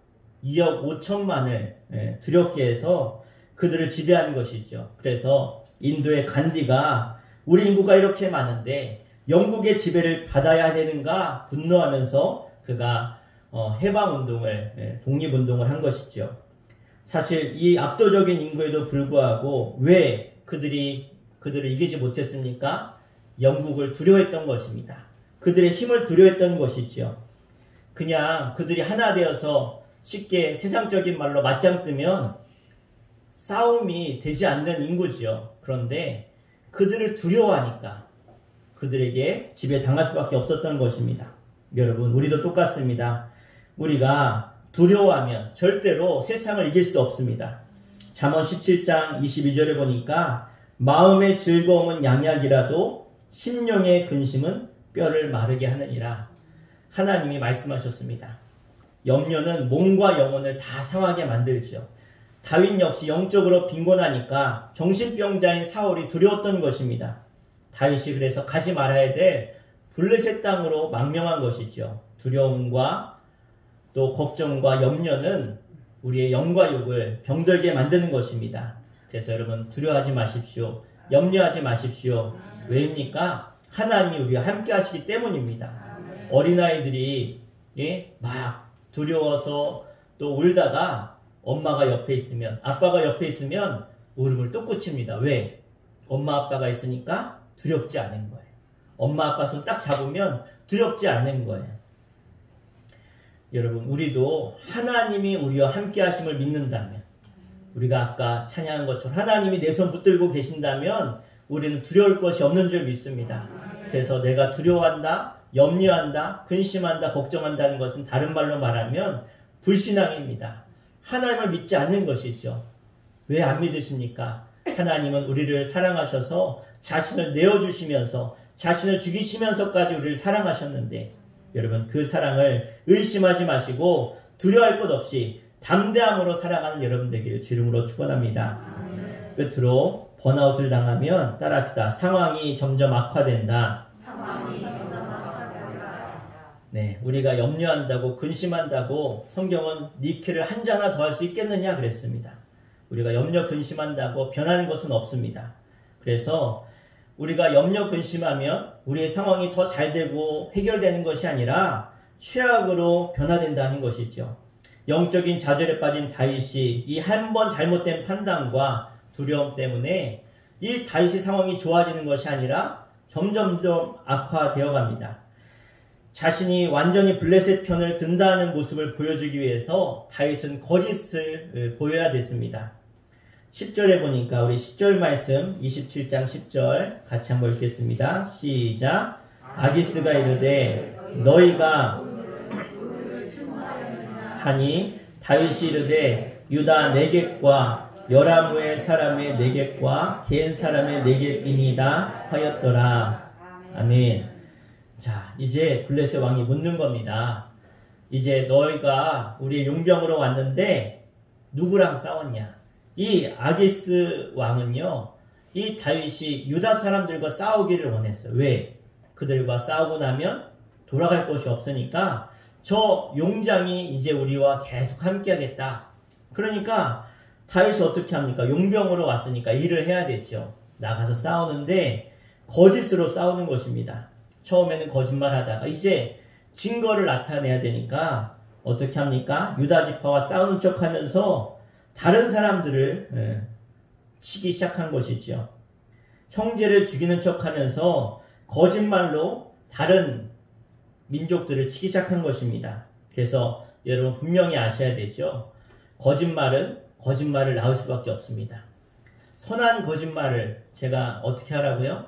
2억 5천만을 두렵게 해서 그들을 지배한 것이죠. 그래서 인도의 간디가 우리 인구가 이렇게 많은데 영국의 지배를 받아야 되는가 분노하면서 그가 해방운동을, 독립운동을 한 것이죠. 사실 이 압도적인 인구에도 불구하고 왜 그들을 이기지 못했습니까? 영국을 두려워했던 것입니다. 그들의 힘을 두려워했던 것이지요. 그냥 그들이 하나 되어서 쉽게 세상적인 말로 맞짱 뜨면 싸움이 되지 않는 인구지요. 그런데 그들을 두려워하니까 그들에게 지배당할 수밖에 없었던 것입니다. 여러분, 우리도 똑같습니다. 우리가 두려워하면 절대로 세상을 이길 수 없습니다. 잠언 17장 22절에 보니까 마음의 즐거움은 양약이라도 심령의 근심은 뼈를 마르게 하느니라. 하나님이 말씀하셨습니다. 염려는 몸과 영혼을 다 상하게 만들지요. 다윗 역시 영적으로 빈곤하니까 정신병자인 사울이 두려웠던 것입니다. 다윗이 그래서 가지 말아야 될 블레셋 땅으로 망명한 것이죠. 두려움과 또 걱정과 염려는 우리의 영과 육을 병들게 만드는 것입니다. 그래서 여러분 두려워하지 마십시오. 염려하지 마십시오. 왜입니까? 하나님이 우리와 함께 하시기 때문입니다. 어린아이들이 막 두려워서 또 울다가 엄마가 옆에 있으면, 아빠가 옆에 있으면 울음을 뚝 그칩니다. 왜? 엄마 아빠가 있으니까 두렵지 않은 거예요. 엄마 아빠 손 딱 잡으면 두렵지 않는 거예요. 여러분, 우리도 하나님이 우리와 함께 하심을 믿는다면, 우리가 아까 찬양한 것처럼 하나님이 내 손 붙들고 계신다면 우리는 두려울 것이 없는 줄 믿습니다. 그래서 내가 두려워한다, 염려한다, 근심한다, 걱정한다는 것은 다른 말로 말하면 불신앙입니다. 하나님을 믿지 않는 것이죠. 왜 안 믿으십니까? 하나님은 우리를 사랑하셔서 자신을 내어주시면서 자신을 죽이시면서까지 우리를 사랑하셨는데, 여러분 그 사랑을 의심하지 마시고 두려워할 것 없이 담대함으로 살아가는 여러분 되기를 주름으로 축원합니다. 끝으로 번아웃을 당하면 따라합시다. 상황이 점점 악화된다. 네, 우리가 염려한다고 근심한다고 성경은 니케를 한 자나 더 할 수 있겠느냐 그랬습니다. 우리가 염려 근심한다고 변하는 것은 없습니다. 그래서 우리가 염려 근심하면 우리의 상황이 더 잘 되고 해결되는 것이 아니라 최악으로 변화된다는 것이죠. 영적인 좌절에 빠진 다윗이 이 한 번 잘못된 판단과 두려움 때문에 이 다윗의 상황이 좋아지는 것이 아니라 점점점 악화되어 갑니다. 자신이 완전히 블레셋 편을 든다는 모습을 보여주기 위해서 다윗은 거짓을 보여야 됐습니다. 10절에 보니까 우리 10절 말씀 27장 10절 같이 한번 읽겠습니다. 시작. 아기스가 이르되 너희가 하니 다윗이 이르되 유다 네겝과 여라무엘 사람의 네겝과 겐 사람의 네겝이니이다 하였더라. 아멘. 자, 이제 블레셋 왕이 묻는 겁니다. 이제 너희가 우리의 용병으로 왔는데 누구랑 싸웠냐? 이 아기스 왕은요, 이 다윗이 유다 사람들과 싸우기를 원했어요. 왜? 그들과 싸우고 나면 돌아갈 곳이 없으니까 저 용장이 이제 우리와 계속 함께 하겠다. 그러니까 다윗이 어떻게 합니까? 용병으로 왔으니까 일을 해야 되죠. 나가서 싸우는데 거짓으로 싸우는 것입니다. 처음에는 거짓말 하다가 이제 증거를 나타내야 되니까 어떻게 합니까? 유다 지파와 싸우는 척 하면서 다른 사람들을 치기 시작한 것이죠. 형제를 죽이는 척 하면서 거짓말로 다른 민족들을 치기 시작한 것입니다. 그래서 여러분 분명히 아셔야 되죠. 거짓말은 거짓말을 낳을 수밖에 없습니다. 선한 거짓말을 제가 어떻게 하라고요?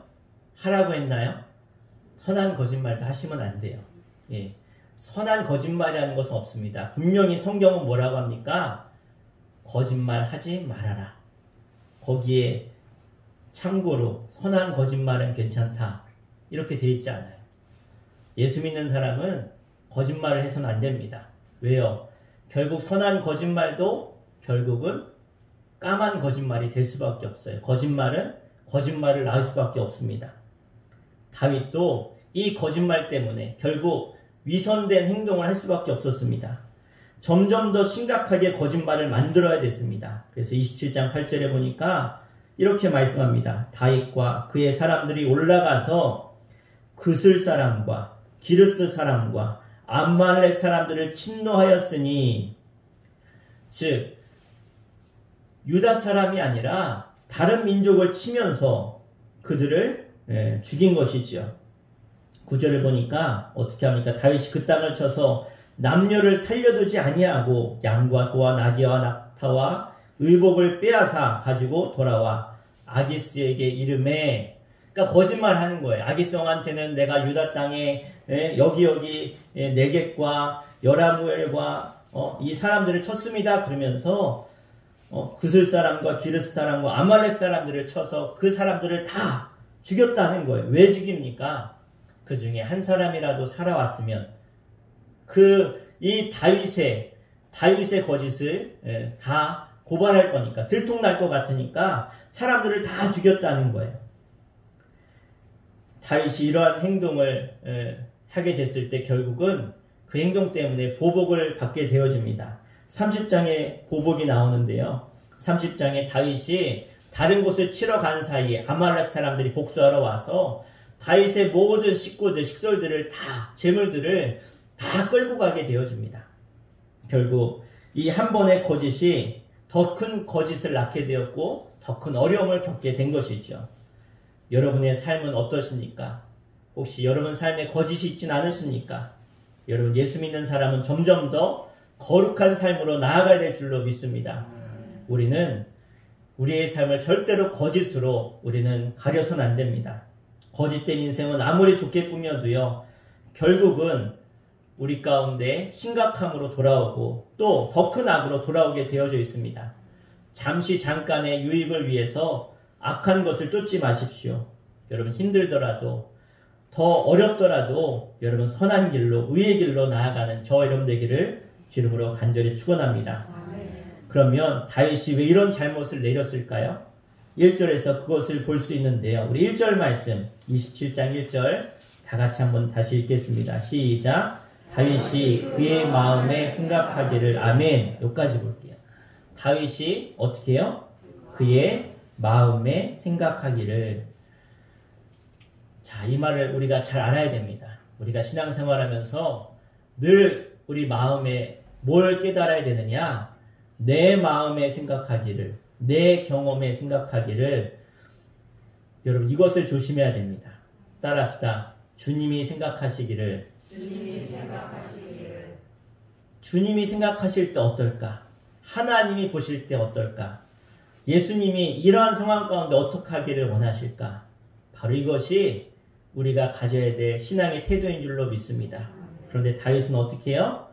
하라고 했나요? 선한 거짓말도 하시면 안 돼요. 예. 선한 거짓말이라는 것은 없습니다. 분명히 성경은 뭐라고 합니까? 거짓말 하지 말아라. 거기에 참고로 선한 거짓말은 괜찮다. 이렇게 되어 있지 않아요. 예수 믿는 사람은 거짓말을 해서는 안 됩니다. 왜요? 결국 선한 거짓말도 결국은 까만 거짓말이 될 수밖에 없어요. 거짓말은 거짓말을 낳을 수밖에 없습니다. 다윗도 이 거짓말 때문에 결국 위선된 행동을 할 수밖에 없었습니다. 점점 더 심각하게 거짓말을 만들어야 됐습니다. 그래서 27장 8절에 보니까 이렇게 말씀합니다. 다윗과 그의 사람들이 올라가서 그슬 사람과 기르스 사람과 암말렉 사람들을 침노하였으니, 즉 유다 사람이 아니라 다른 민족을 치면서 그들을 죽인 것이지요. 9절을 보니까 어떻게 합니까? 다윗이 그 땅을 쳐서 남녀를 살려두지 아니하고 양과 소와 나귀와 낙타와 의복을 빼앗아 가지고 돌아와 아기스에게 이르매, 그러니까 거짓말하는 거예요. 아기스 왕한테는 내가 유다 땅에 여기 네겝과 여라무엘과 이 사람들을 쳤습니다. 그러면서 그슬 사람과 기르스 사람과 아말렉 사람들을 쳐서 그 사람들을 다 죽였다는 거예요. 왜 죽입니까? 그 중에 한 사람이라도 살아왔으면 이 다윗의 거짓을 다 고발할 거니까, 들통날 것 같으니까 사람들을 다 죽였다는 거예요. 다윗이 이러한 행동을 하게 됐을 때 결국은 그 행동 때문에 보복을 받게 되어집니다. 30장에 보복이 나오는데요. 30장에 다윗이 다른 곳을 치러 간 사이에 아말렉 사람들이 복수하러 와서 다윗의 모든 식구들, 식솔들을 다, 재물들을 다 끌고 가게 되어집니다. 결국 이 한 번의 거짓이 더 큰 거짓을 낳게 되었고 더 큰 어려움을 겪게 된 것이죠. 여러분의 삶은 어떠십니까? 혹시 여러분 삶에 거짓이 있진 않으십니까? 여러분, 예수 믿는 사람은 점점 더 거룩한 삶으로 나아가야 될 줄로 믿습니다. 우리는 우리의 삶을 절대로 거짓으로 우리는 가려서는 안 됩니다. 거짓된 인생은 아무리 좋게 꾸며도요, 결국은 우리 가운데 심각함으로 돌아오고 또 더 큰 악으로 돌아오게 되어져 있습니다. 잠깐의 유익을 위해서 악한 것을 쫓지 마십시오. 여러분, 힘들더라도 더 어렵더라도 여러분 선한 길로, 의의 길로 나아가는 저 여러분 되기를 주님으로 간절히 축원합니다. 그러면 다윗이 왜 이런 잘못을 내렸을까요? 1절에서 그것을 볼 수 있는데요. 우리 1절 말씀 27장 1절 다 같이 한번 다시 읽겠습니다. 시작. 다윗이 그의 마음에 생각하기를. 아멘. 여기까지 볼게요. 다윗이 어떻게 해요? 그의 마음에 생각하기를. 자, 이 말을 우리가 잘 알아야 됩니다. 우리가 신앙생활하면서 늘 우리 마음에 뭘 깨달아야 되느냐? 내 마음에 생각하기를, 내 경험에 생각하기를. 여러분, 이것을 조심해야 됩니다. 따라합시다. 주님이 생각하시기를. 주님이 생각하실 때 어떨까? 하나님이 보실 때 어떨까? 예수님이 이러한 상황 가운데 어떻게 하기를 원하실까? 바로 이것이 우리가 가져야 될 신앙의 태도인 줄로 믿습니다. 그런데 다윗은 어떻게 해요?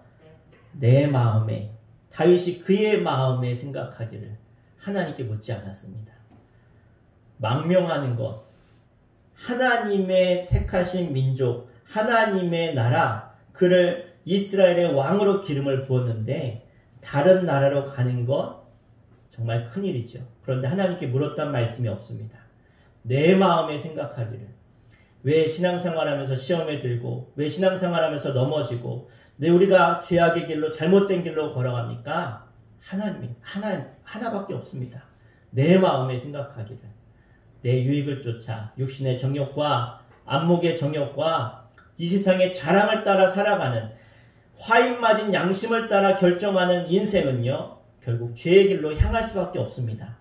내 마음에, 다윗이 그의 마음에 생각하기를 하나님께 묻지 않았습니다. 망명하는 것, 하나님의 택하신 민족, 하나님의 나라, 그를 이스라엘의 왕으로 기름을 부었는데 다른 나라로 가는 것 정말 큰일이죠. 그런데 하나님께 물었단 말씀이 없습니다. 내 마음에 생각하기를. 왜 신앙생활하면서 시험에 들고, 왜 신앙생활하면서 넘어지고, 왜 우리가 죄악의 길로, 잘못된 길로 걸어갑니까? 하나밖에 없습니다. 내 마음에 생각하기를. 내 유익을 쫓아 육신의 정욕과 안목의 정욕과 이 세상의 자랑을 따라 살아가는, 화인 맞은 양심을 따라 결정하는 인생은요, 결국 죄의 길로 향할 수밖에 없습니다.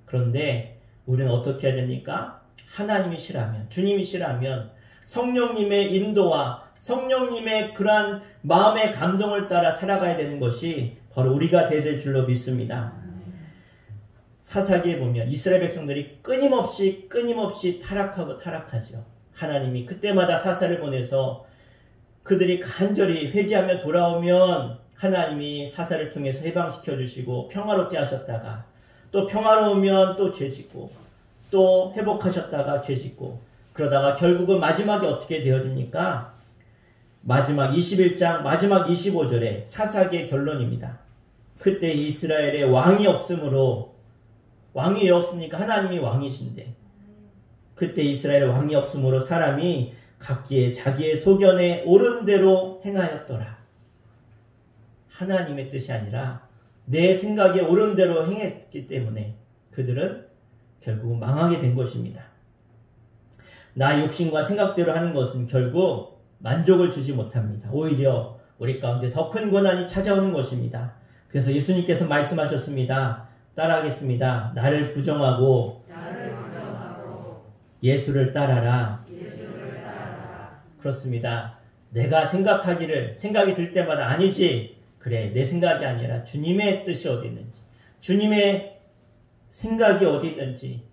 그런데 우리는 어떻게 해야 됩니까? 하나님이시라면, 주님이시라면 성령님의 인도와 성령님의 그러한 마음의 감동을 따라 살아가야 되는 것이 바로 우리가 되어야 될 줄로 믿습니다. 사사기에 보면 이스라엘 백성들이 끊임없이 타락하고 타락하죠. 하나님이 그때마다 사사를 보내서 그들이 간절히 회개하며 돌아오면 하나님이 사사를 통해서 해방시켜 주시고 평화롭게 하셨다가, 또 평화로우면 또 죄짓고, 또 회복하셨다가 죄짓고, 그러다가 결국은 마지막에 어떻게 마지막 21장 마지막 25절에 사사기의 결론입니다. 그때 이스라엘에 왕이 없으므로, 왕이 왜 없습니까? 하나님이 왕이신데. 그때 이스라엘에 왕이 없으므로 사람이 각기의 자기의 소견에 옳은 대로 행하였더라. 하나님의 뜻이 아니라 내 생각에 옳은 대로 행했기 때문에 그들은 결국 망하게 된 것입니다. 나의 욕심과 생각대로 하는 것은 결국 만족을 주지 못합니다. 오히려 우리 가운데 더 큰 고난이 찾아오는 것입니다. 그래서 예수님께서 말씀하셨습니다. 따라하겠습니다. 나를 부정하고 예수를 따라라. 그렇습니다. 내가 생각이 들 때마다 아니지. 그래, 내 생각이 아니라 주님의 뜻이 어디 있는지, 주님의 생각이 어디 있는지,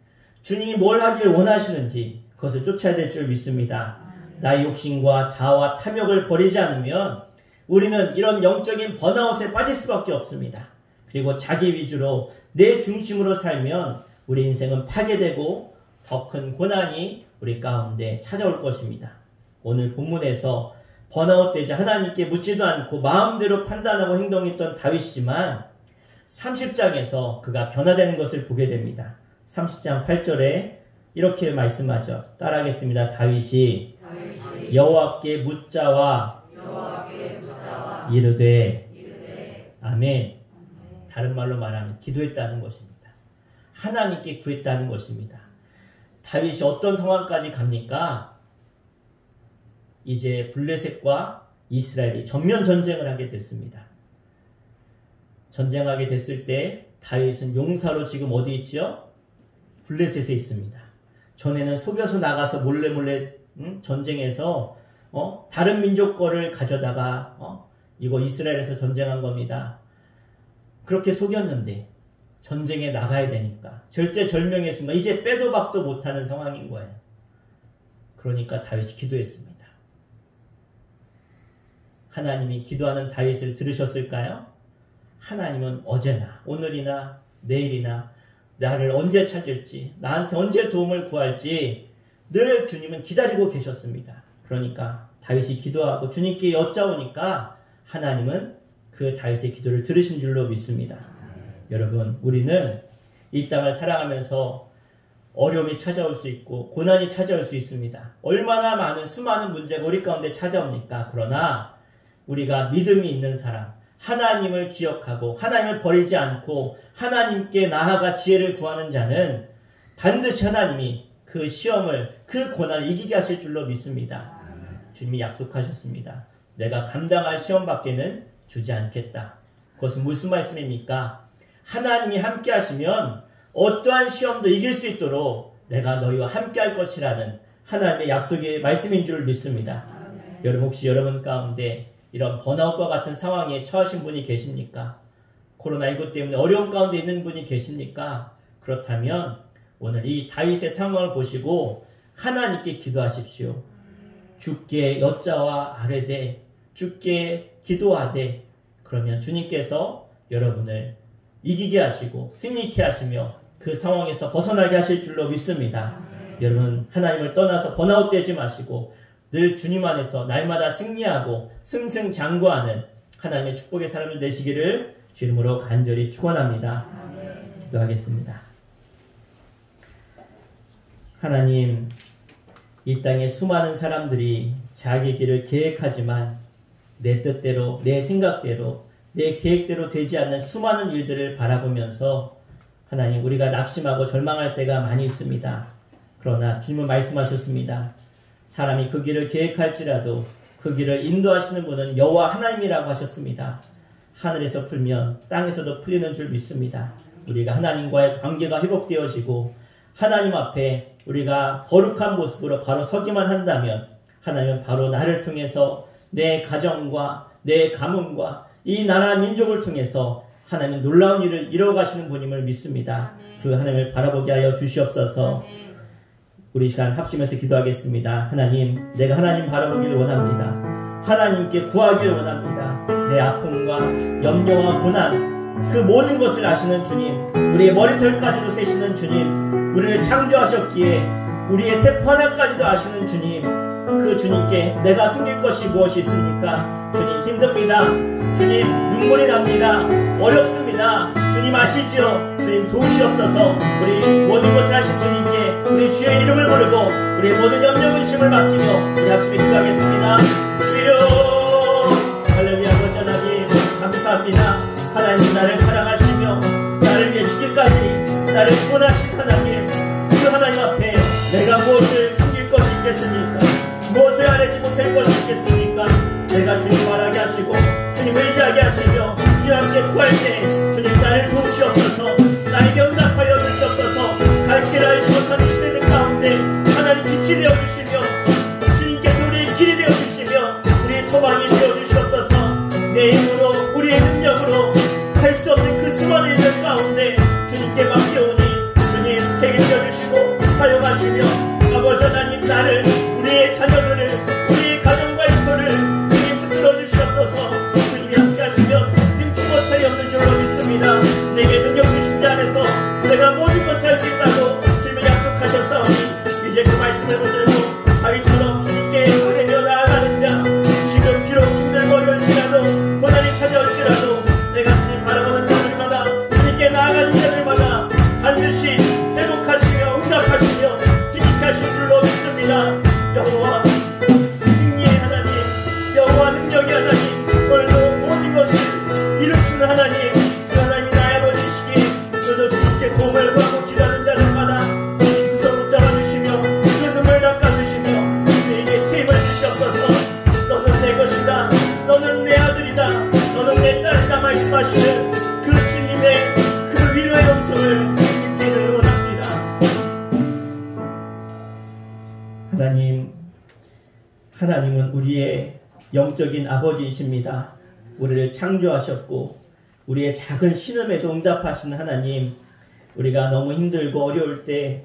주님이 뭘 하기를 원하시는지 그것을 쫓아야 될 줄 믿습니다. 나의 욕심과 자아와 탐욕을 버리지 않으면 우리는 이런 영적인 번아웃에 빠질 수밖에 없습니다. 그리고 자기 위주로 내 중심으로 살면 우리 인생은 파괴되고 더 큰 고난이 우리 가운데 찾아올 것입니다. 오늘 본문에서 번아웃되지 하나님께 묻지도 않고 마음대로 판단하고 행동했던 다윗이지만 30장에서 그가 변화되는 것을 보게 됩니다. 30장 8절에 이렇게 말씀하죠. 따라하겠습니다. 다윗이 여호와께 묻자와 이르되 아멘. 다른 말로 말하면 기도했다는 것입니다. 하나님께 구했다는 것입니다. 다윗이 어떤 상황까지 갑니까? 이제 블레셋과 이스라엘이 전면 전쟁을 하게 됐습니다. 전쟁하게 됐을 때 다윗은 용사로 지금 어디 있지요? 블레셋에 있습니다. 전에는 속여서 나가서 몰래 전쟁해서 다른 민족 거를 가져다가 이거 이스라엘에서 전쟁한 겁니다. 그렇게 속였는데 전쟁에 나가야 되니까 절대절명의 순간 이제 빼도 박도 못하는 상황인 거예요. 그러니까 다윗이 기도했습니다. 하나님이 기도하는 다윗을 들으셨을까요? 하나님은 어제나 오늘이나 내일이나 나를 언제 찾을지, 나한테 언제 도움을 구할지 늘 주님은 기다리고 계셨습니다. 그러니까 다윗이 기도하고 주님께 여짜오니까 하나님은 그 다윗의 기도를 들으신 줄로 믿습니다. 여러분, 우리는 이 땅을 살아가면서 어려움이 찾아올 수 있고 고난이 찾아올 수 있습니다. 얼마나 많은 수많은 문제가 우리 가운데 찾아옵니까? 그러나 우리가 믿음이 있는 사람, 하나님을 기억하고 하나님을 버리지 않고 하나님께 나아가 지혜를 구하는 자는 반드시 하나님이 그 시험을, 그 고난을 이기게 하실 줄로 믿습니다. 주님이 약속하셨습니다. 내가 감당할 시험밖에는 주지 않겠다. 그것은 무슨 말씀입니까? 하나님이 함께 하시면 어떠한 시험도 이길 수 있도록 내가 너희와 함께 할 것이라는 하나님의 약속의 말씀인 줄 믿습니다. 여러분, 혹시 여러분 가운데 이런 번아웃과 같은 상황에 처하신 분이 계십니까? 코로나19 때문에 어려움 가운데 있는 분이 계십니까? 그렇다면 오늘 이 다윗의 상황을 보시고 하나님께 기도하십시오. 주께 여짜와 아뢰되 주께 기도하되, 그러면 주님께서 여러분을 이기게 하시고 승리케 하시며 그 상황에서 벗어나게 하실 줄로 믿습니다. 여러분, 하나님을 떠나서 번아웃되지 마시고 늘 주님 안에서 날마다 승리하고 승승장구하는 하나님의 축복의 사람들 되시기를 주 이름으로 간절히 축원합니다. 기도하겠습니다. 하나님, 이 땅에 수많은 사람들이 자기 길을 계획하지만 내 뜻대로, 내 생각대로, 내 계획대로 되지 않는 수많은 일들을 바라보면서 하나님, 우리가 낙심하고 절망할 때가 많이 있습니다. 그러나 주님은 말씀하셨습니다. 사람이 그 길을 계획할지라도 그 길을 인도하시는 분은 여호와 하나님이라고 하셨습니다. 하늘에서 풀면 땅에서도 풀리는 줄 믿습니다. 우리가 하나님과의 관계가 회복되어지고 하나님 앞에 우리가 거룩한 모습으로 바로 서기만 한다면 하나님은 바로 나를 통해서 내 가정과 내 가문과 이 나라 민족을 통해서 하나님은 놀라운 일을 이뤄가시는 분임을 믿습니다. 그 하나님을 바라보게 하여 주시옵소서. 우리 시간 합심해서 기도하겠습니다. 하나님, 내가 하나님 바라보기를 원합니다. 하나님께 구하기를 원합니다. 내 아픔과 염려와 고난, 그 모든 것을 아시는 주님, 우리의 머리털까지도 세시는 주님, 우리를 창조하셨기에 우리의 세포 하나까지도 아시는 주님, 그 주님께 내가 숨길 것이 무엇이 있습니까? 주님, 힘듭니다. 주님 눈물이 납니다. 어렵습니다. 주님 아시지요? 주님 도우시옵소서. 우리 모든 것을 하신 주님께 우리 주의 이름을 부르고 우리 모든 염려 근심을 맡기며 우리 합심에 기도하겠습니다. 주여 할렐루야. 아버지 하나님 감사합니다. 하나님 나를 사랑하시며 나를 위해 죽기까지 나를 구원하신 하나님, 그 하나님 앞에 내가 무엇을 숨길 것이 있겠습니까? 무엇을 아뢰지 못할 것이 있겠습니까? 내가 주님 말하게 하시고 주님 의지하게 하시며 주님 함께 구할 때 주님 나를 도우시옵소서. 나에게 응답하여 주시옵소서. 갈 길을 알지 못하는 이 세대 가운데 하나님 빛이 되어주시며 주님께서 우리의 길이 되어주시며 우리의 소망이 되어주시옵소서. 내 힘으로 우리의 능력으로 할 수 없는 그 수많은 일들 가운데 주님께 맡겨오니 주님 책임져 주시고 사용하시며 아버지 하나님 나를 우리의 자녀들을 우리의 가정과 일터를 주님 붙들어 주시옵소서. 주님이 함께 하시면 능치 못할 없는 줄로 믿습니다. 내게 능력 주신 자 안에서 내가 모든 것을 할 수 있다고 주님이 약속하셨사오니 이제 그 말씀을 붙들고 다윗처럼 주님께 아뢰며 나아가는 자, 지금 비록 힘들고 어려울지라도 고난이 찾아올지라도 내가 주님 바라보는 자들마다 주님께 나아가는 자들마다 반드시 회복하시며 응답하시며 승리하실 줄로 믿습니다. 여호와 승리의 하나님, 여호와 능력의 하나님, 오늘도 모든 것을 이루시는 하나님, 그 하나님이 나의 아버지시기에 저도 주님께 도움을 구하고 기도하는 자들마다 주님 두 손 붙잡아 주시며 그 눈물 닦아주시며 그에게 세임을 주시옵소서. 너는 내 것이다, 너는 내 아들이다, 너는 내 딸이다 말씀하시는 그 주님의 그 위로의 음성을 듣기를 원합니다. 하나님은 우리의 영적인 아버지이십니다. 우리를 창조하셨고 우리의 작은 신음에도 응답하시는 하나님, 우리가 너무 힘들고 어려울 때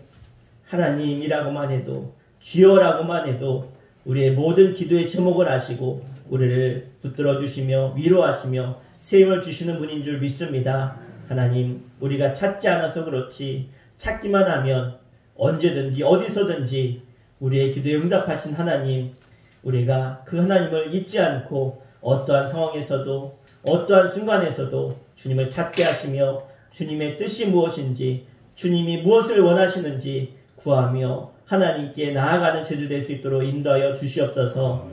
하나님이라고만 해도 주여라고만 해도 우리의 모든 기도의 제목을 아시고 우리를 붙들어 주시며 위로하시며 세임을 주시는 분인 줄 믿습니다. 하나님, 우리가 찾지 않아서 그렇지 찾기만 하면 언제든지 어디서든지 우리의 기도에 응답하신 하나님, 우리가 그 하나님을 잊지 않고 어떠한 상황에서도 어떠한 순간에서도 주님을 찾게 하시며 주님의 뜻이 무엇인지 주님이 무엇을 원하시는지 구하며 하나님께 나아가는 제도 될 수 있도록 인도하여 주시옵소서.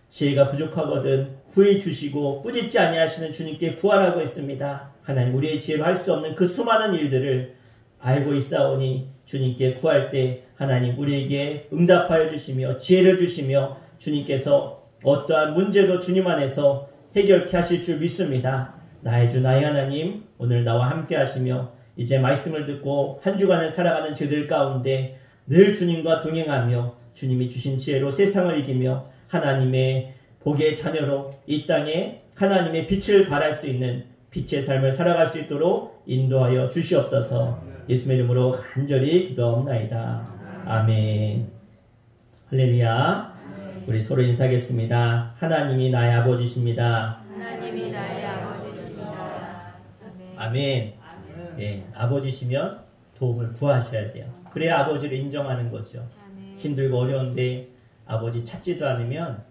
지혜가 부족하거든 구해 주시고 꾸짖지 아니하시는 주님께 구하라고 했습니다. 하나님, 우리의 지혜로 할 수 없는 그 수많은 일들을 알고 있사오니 주님께 구할 때 하나님 우리에게 응답하여 주시며 지혜를 주시며 주님께서 어떠한 문제도 주님 안에서 해결케 하실 줄 믿습니다. 나의 주 나의 하나님, 오늘 나와 함께 하시며 이제 말씀을 듣고 한 주간을 살아가는 저들 가운데 늘 주님과 동행하며 주님이 주신 지혜로 세상을 이기며 하나님의 복의 자녀로 이 땅에 하나님의 빛을 발할 수 있는 빛의 삶을 살아갈 수 있도록 인도하여 주시옵소서. 예수의 이름으로 간절히 기도하옵나이다. 아멘. 할렐루야. 우리 서로 인사하겠습니다. 하나님이 나의 아버지십니다. 하나님이 나의 아버지십니다. 아멘. 예, 아버지시면 도움을 구하셔야 돼요. 그래야 아버지를 인정하는 거죠. 힘들고 어려운데 아버지 찾지도 않으면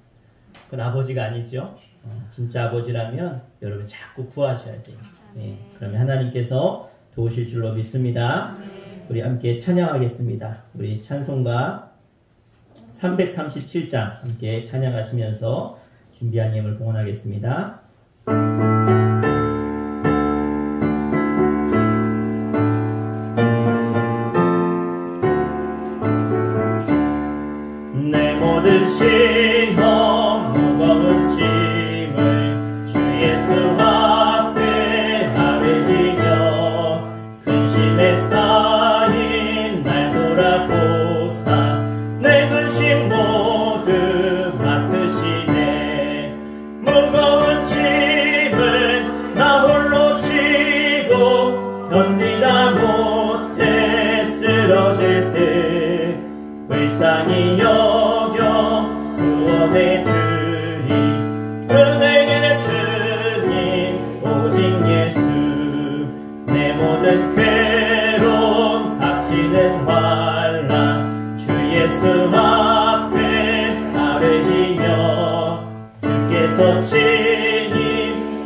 그건 아버지가 아니죠. 진짜 아버지라면 여러분 자꾸 구하셔야 돼요. 예, 그러면 하나님께서 도우실 줄로 믿습니다. 우리 함께 찬양하겠습니다. 우리 찬송가 337장 함께 찬양하시면서 준비한 예물 봉헌하겠습니다. 내 모든 시험 무거운 짐을 주 예수 앞에 아뢰리며 근심에 쌓인 날 돌아보사 내 근심 모두 맡으시네. 무거운 짐을 나 홀로 지고 견디다 못해 쓰러질 때 불쌍히 여겨 구원해 주리. 은혜의 주님 오직 예수. 내 모든 괴로움 닥치는 환난 주 예수 앞에 아뢰이며 주께서 친히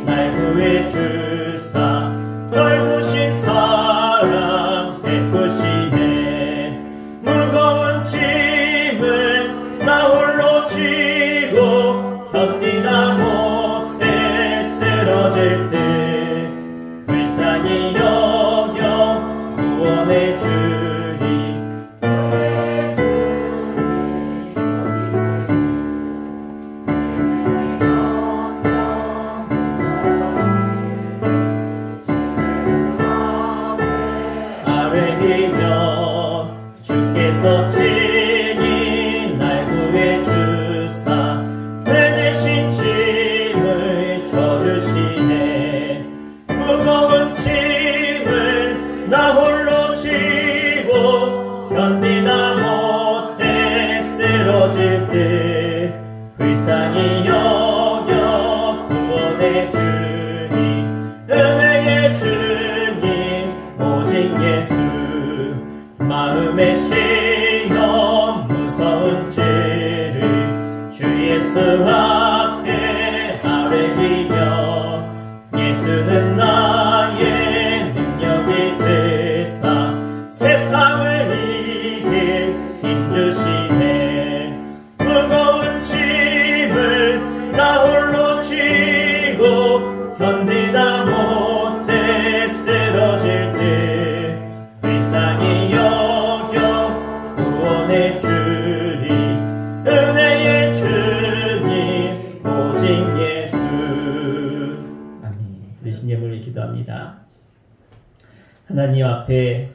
하나님 앞에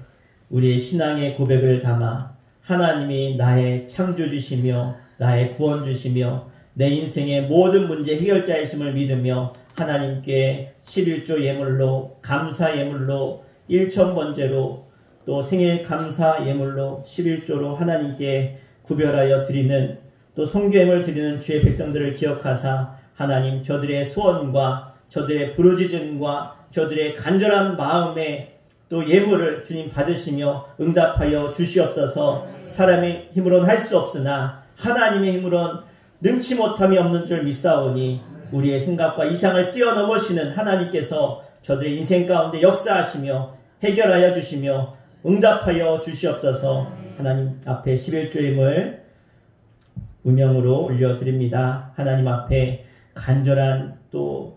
우리의 신앙의 고백을 담아 하나님이 나의 창조주시며 나의 구원주시며 내 인생의 모든 문제 해결자이심을 믿으며 하나님께 11조 예물로 감사 예물로 1,000번제로 또 생일 감사 예물로 11조로 하나님께 구별하여 드리는 또 성교예물 드리는 주의 백성들을 기억하사 하나님 저들의 소원과 저들의 부르짖음과 저들의 간절한 마음에 또 예물을 주님 받으시며 응답하여 주시옵소서. 사람의 힘으로는 할 수 없으나 하나님의 힘으로는 능치 못함이 없는 줄 믿사오니 우리의 생각과 이상을 뛰어넘으시는 하나님께서 저들의 인생 가운데 역사하시며 해결하여 주시며 응답하여 주시옵소서. 하나님 앞에 11조임을 무명으로 올려드립니다. 하나님 앞에 간절한 또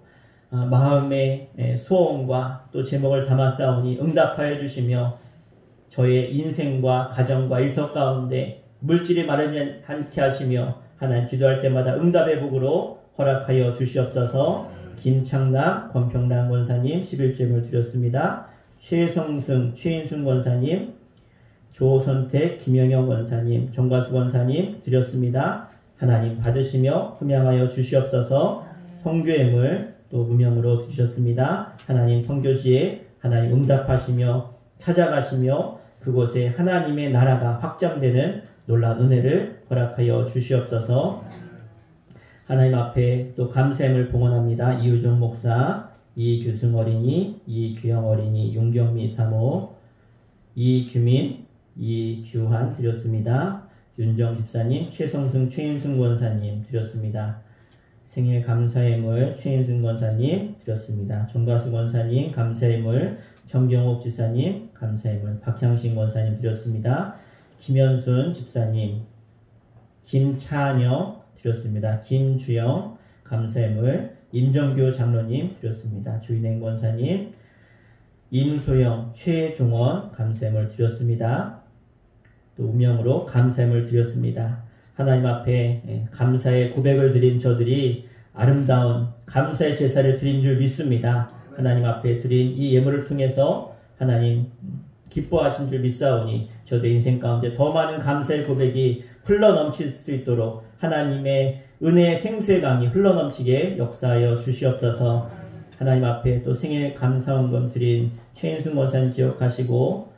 마음의 소원과 또 제목을 담았사오니 응답하여 주시며 저의 인생과 가정과 일터 가운데 물질이 마르지 않게 하시며 하나님 기도할 때마다 응답의 복으로 허락하여 주시옵소서. 김창남, 권평남 권사님 11조임을 드렸습니다. 최성승, 최인순 권사님, 조선택, 김영영 권사님, 정과수 권사님 드렸습니다. 하나님 받으시며 품양하여 주시옵소서. 성교예물 또 무명으로 드리셨습니다. 하나님 성교지에 하나님 응답하시며 찾아가시며 그곳에 하나님의 나라가 확장되는 놀라운 은혜를 허락하여 주시옵소서. 하나님 앞에 또 감사함을 봉헌합니다. 이우종 목사, 이규승 어린이, 이규영 어린이, 윤경미 사모, 이규민, 이규환 드렸습니다. 윤정 집사님, 최성승, 최인순 권사님 드렸습니다. 생일 감사예물 최인순 권사님 드렸습니다. 정가수 권사님 감사예물, 정경옥 집사님 감사예물, 박향신 권사님 드렸습니다. 김현순 집사님, 김찬영 드렸습니다. 김주영 감사예물, 임정규 장로님 드렸습니다. 주인행 권사님, 임소영, 최종원 감사예물 드렸습니다. 또 우명으로 감사예물 드렸습니다. 하나님 앞에 감사의 고백을 드린 저들이 아름다운 감사의 제사를 드린 줄 믿습니다. 하나님 앞에 드린 이 예물을 통해서 하나님 기뻐하신 줄 믿사오니 저들 인생 가운데 더 많은 감사의 고백이 흘러넘칠 수 있도록 하나님의 은혜의 생수의 강이 흘러넘치게 역사하여 주시옵소서. 하나님 앞에 또 생일 감사원금 드린 최인순 권사님 기억하시고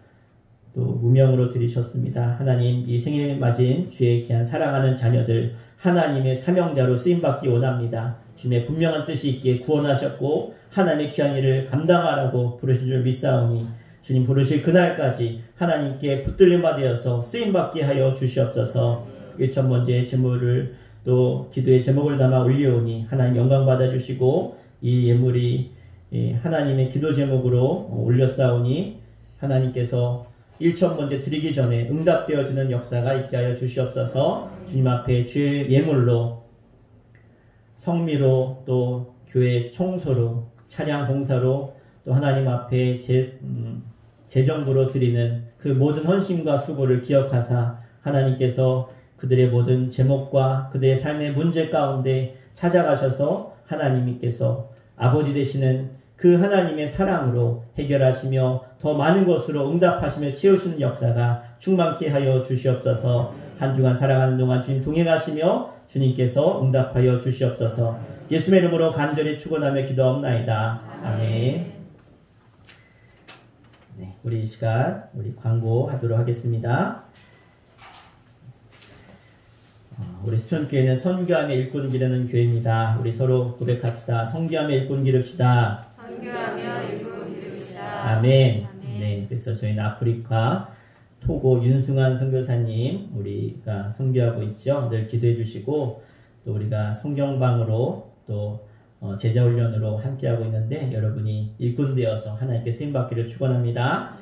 또 무명으로 드리셨습니다. 하나님 이 생일 맞은 주의 귀한 사랑하는 자녀들 하나님의 사명자로 쓰임받기 원합니다. 주님의 분명한 뜻이 있기에 구원하셨고 하나님의 귀한 일을 감당하라고 부르신 줄 믿사오니 주님 부르실 그날까지 하나님께 붙들림 받으어서 쓰임받게 하여 주시옵소서. 1,000번제의 제물을 또 기도의 제목을 담아 올리오니 하나님 영광 받아주시고 이 예물이 하나님의 기도 제목으로 올렸사오니 하나님께서 1,000번제 드리기 전에 응답되어지는 역사가 있게 하여 주시옵소서. 주님 앞에 주일 예물로 성미로 또 교회 청소로 차량 봉사로 또 하나님 앞에 재정부로 드리는 그 모든 헌신과 수고를 기억하사 하나님께서 그들의 모든 제목과 그들의 삶의 문제 가운데 찾아가셔서 하나님께서 아버지 되시는 그 하나님의 사랑으로 해결하시며 더 많은 것으로 응답하시며 채우시는 역사가 충만케 하여 주시옵소서. 한 주간 살아가는 동안 주님 동행하시며 주님께서 응답하여 주시옵소서. 예수의 이름으로 간절히 축원하며 기도하옵나이다. 아멘. 네, 우리 이 시간 우리 광고하도록 하겠습니다. 우리 수천교회는 선교하며 일꾼 기르는 교회입니다. 우리 서로 고백합시다. 선교하며 일꾼 기릅시다. 선교하며 일꾼 기릅시다. 아멘. 네, 그래서 저희는 아프리카 토고 윤승환 선교사님 우리가 선교하고 있죠. 늘 기도해 주시고 또 우리가 성경방으로 또 제자훈련으로 함께하고 있는데 여러분이 일꾼 되어서 하나님께 쓰임받기를 축원합니다.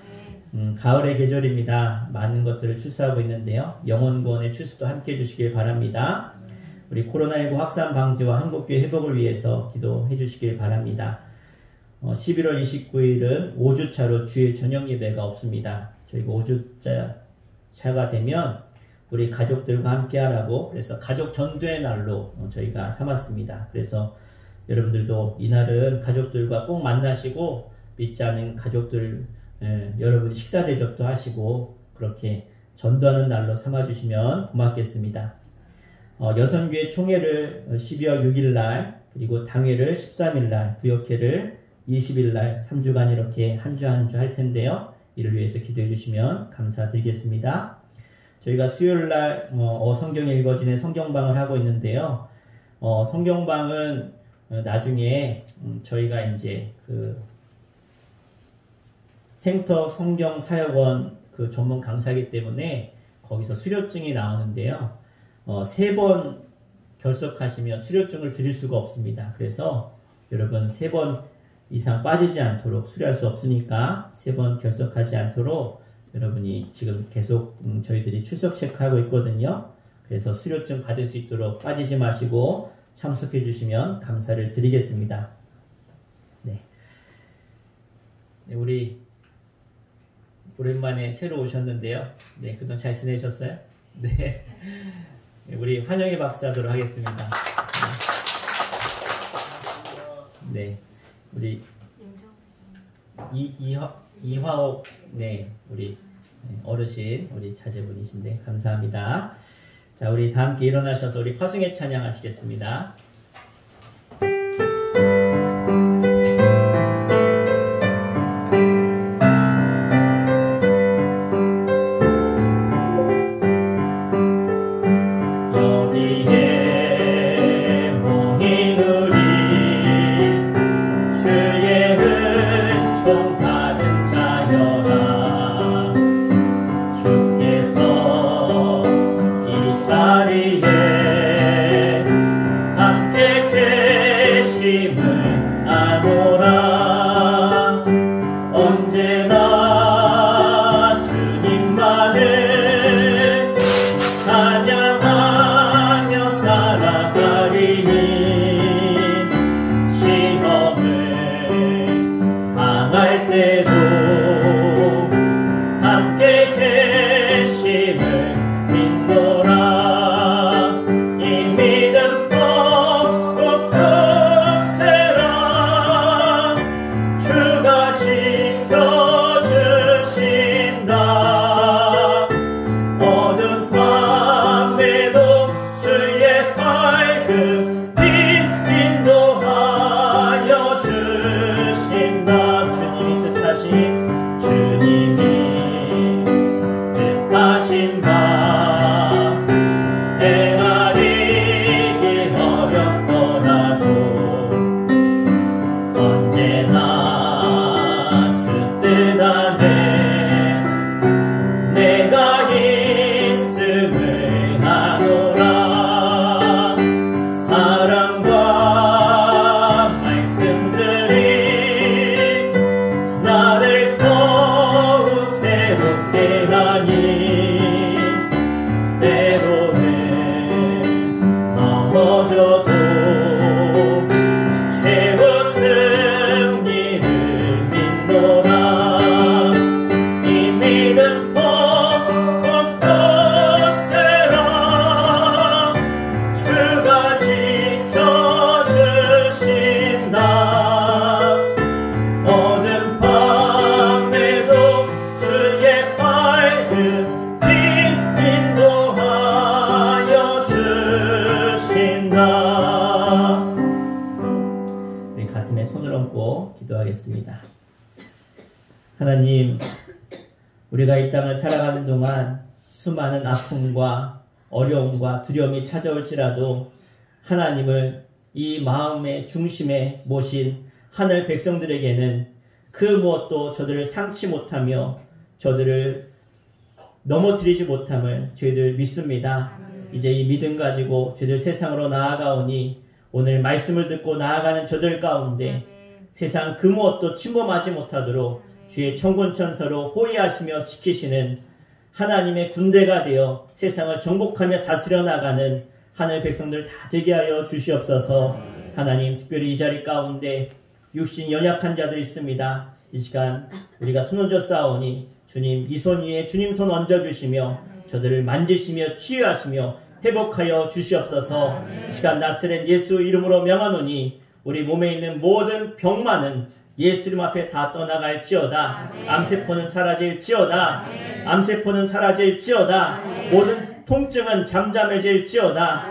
가을의 계절입니다. 많은 것들을 추수하고 있는데요. 영혼구원의 추수도 함께 해주시길 바랍니다. 우리 코로나19 확산 방지와 한국교회 회복을 위해서 기도해 주시길 바랍니다. 11월 29일은 5주차로 주일 저녁 예배가 없습니다. 저희가 5주차가 되면 우리 가족들과 함께 하라고 그래서 가족 전도의 날로 저희가 삼았습니다. 그래서 여러분들도 이날은 가족들과 꼭 만나시고 믿지 않은 가족들 여러분이 식사 대접도 하시고 그렇게 전도하는 날로 삼아주시면 고맙겠습니다. 여성교회 총회를 12월 6일 날, 그리고 당회를 13일 날, 부역회를 20일 날 3주간 이렇게 한 주 한 주 할 텐데요. 이를 위해서 기도해 주시면 감사드리겠습니다. 저희가 수요일 날 성경 읽어주는 성경방을 하고 있는데요. 성경방은 나중에 저희가 이제 그 생터 성경 사역원 그 전문 강사이기 때문에 거기서 수료증이 나오는데요. 3번 결석하시면 수료증을 드릴 수가 없습니다. 그래서 여러분 3번 이상 빠지지 않도록, 수료할 수 없으니까 3번 결석하지 않도록 여러분이 지금 계속 저희들이 출석 체크하고 있거든요. 그래서 수료증 받을 수 있도록 빠지지 마시고 참석해 주시면 감사를 드리겠습니다. 네, 우리 오랜만에 새로 오셨는데요. 네, 그동안 잘 지내셨어요? 네, 우리 환영의 박수 하도록 하겠습니다. 네, 우리 이화옥 네, 우리 어르신, 우리 자제분이신데 감사합니다. 자, 우리 다 함께 일어나셔서 우리 파송의 찬양 하시겠습니다. 하나님, 우리가 이 땅을 살아가는 동안 수많은 아픔과 어려움과 두려움이 찾아올지라도 하나님을 이 마음의 중심에 모신 하늘 백성들에게는 그 무엇도 저들을 상치 못하며 저들을 넘어뜨리지 못함을 저희들 믿습니다. 이제 이 믿음 가지고 저희들 세상으로 나아가오니 오늘 말씀을 듣고 나아가는 저들 가운데 세상 그 무엇도 침범하지 못하도록 주의 천군천사로 호위하시며 지키시는 하나님의 군대가 되어 세상을 정복하며 다스려 나가는 하늘 백성들 다 되게 하여 주시옵소서. 하나님, 특별히 이 자리 가운데 육신 연약한 자들이 있습니다. 이 시간 우리가 손 얹어 싸우니 주님 이 손 위에 주님 손 얹어주시며 저들을 만지시며 치유하시며 회복하여 주시옵소서. 이 시간 나사렛 예수 이름으로 명하노니 우리 몸에 있는 모든 병만은 예수님 앞에 다 떠나갈지어다. 암세포는 사라질지어다. 암세포는 사라질지어다. 모든 통증은 잠잠해질지어다.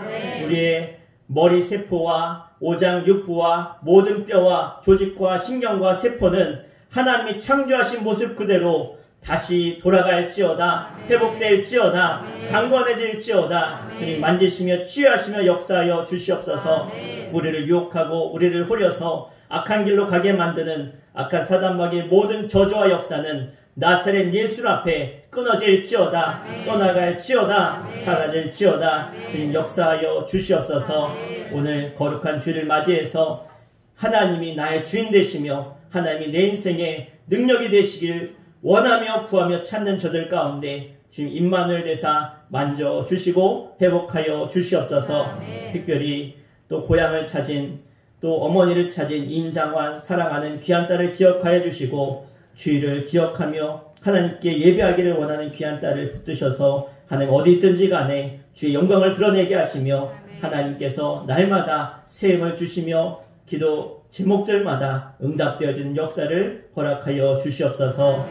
우리의 머리 세포와 오장 육부와 모든 뼈와 조직과 신경과 세포는 하나님이 창조하신 모습 그대로 다시 돌아갈지어다. 회복될지어다. 강건해질지어다. 주님 만지시며 치유하시며 역사하여 주시옵소서. 우리를 유혹하고 우리를 호려서 악한 길로 가게 만드는 악한 사단마귀의 모든 저주와 역사는 나사렛 예수 앞에 끊어질지어다. 떠나갈지어다. 사라질지어다. 주님 역사하여 주시옵소서. 오늘 거룩한 주를 맞이해서 하나님이 나의 주인 되시며 하나님이 내 인생의 능력이 되시길 원하며 구하며 찾는 저들 가운데 주님 임마누엘 대사 만져주시고 회복하여 주시옵소서. 특별히 또 고향을 찾은 또 어머니를 찾은 임장환 사랑하는 귀한 딸을 기억하여 주시고 주의를 기억하며 하나님께 예배하기를 원하는 귀한 딸을 붙드셔서 하나님 어디 있든지 간에 주의 영광을 드러내게 하시며 하나님께서 날마다 세임을 주시며 기도 제목들마다 응답되어지는 역사를 허락하여 주시옵소서.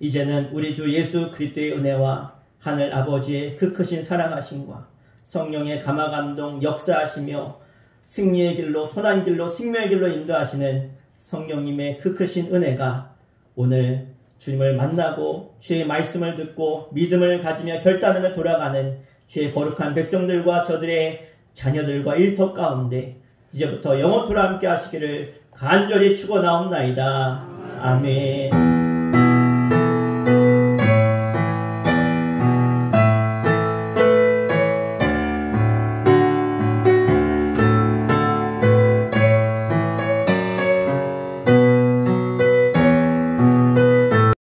이제는 우리 주 예수 그리스도의 은혜와 하늘 아버지의 그 크신 사랑하심과 성령의 감화감동 역사하시며 승리의 길로 선한 길로 생명의 길로 인도하시는 성령님의 그 크신 은혜가 오늘 주님을 만나고 주의 말씀을 듣고 믿음을 가지며 결단하며 돌아가는 주의 거룩한 백성들과 저들의 자녀들과 일터 가운데 이제부터 영원토록 함께 하시기를 간절히 축원하옵나이다. 아멘.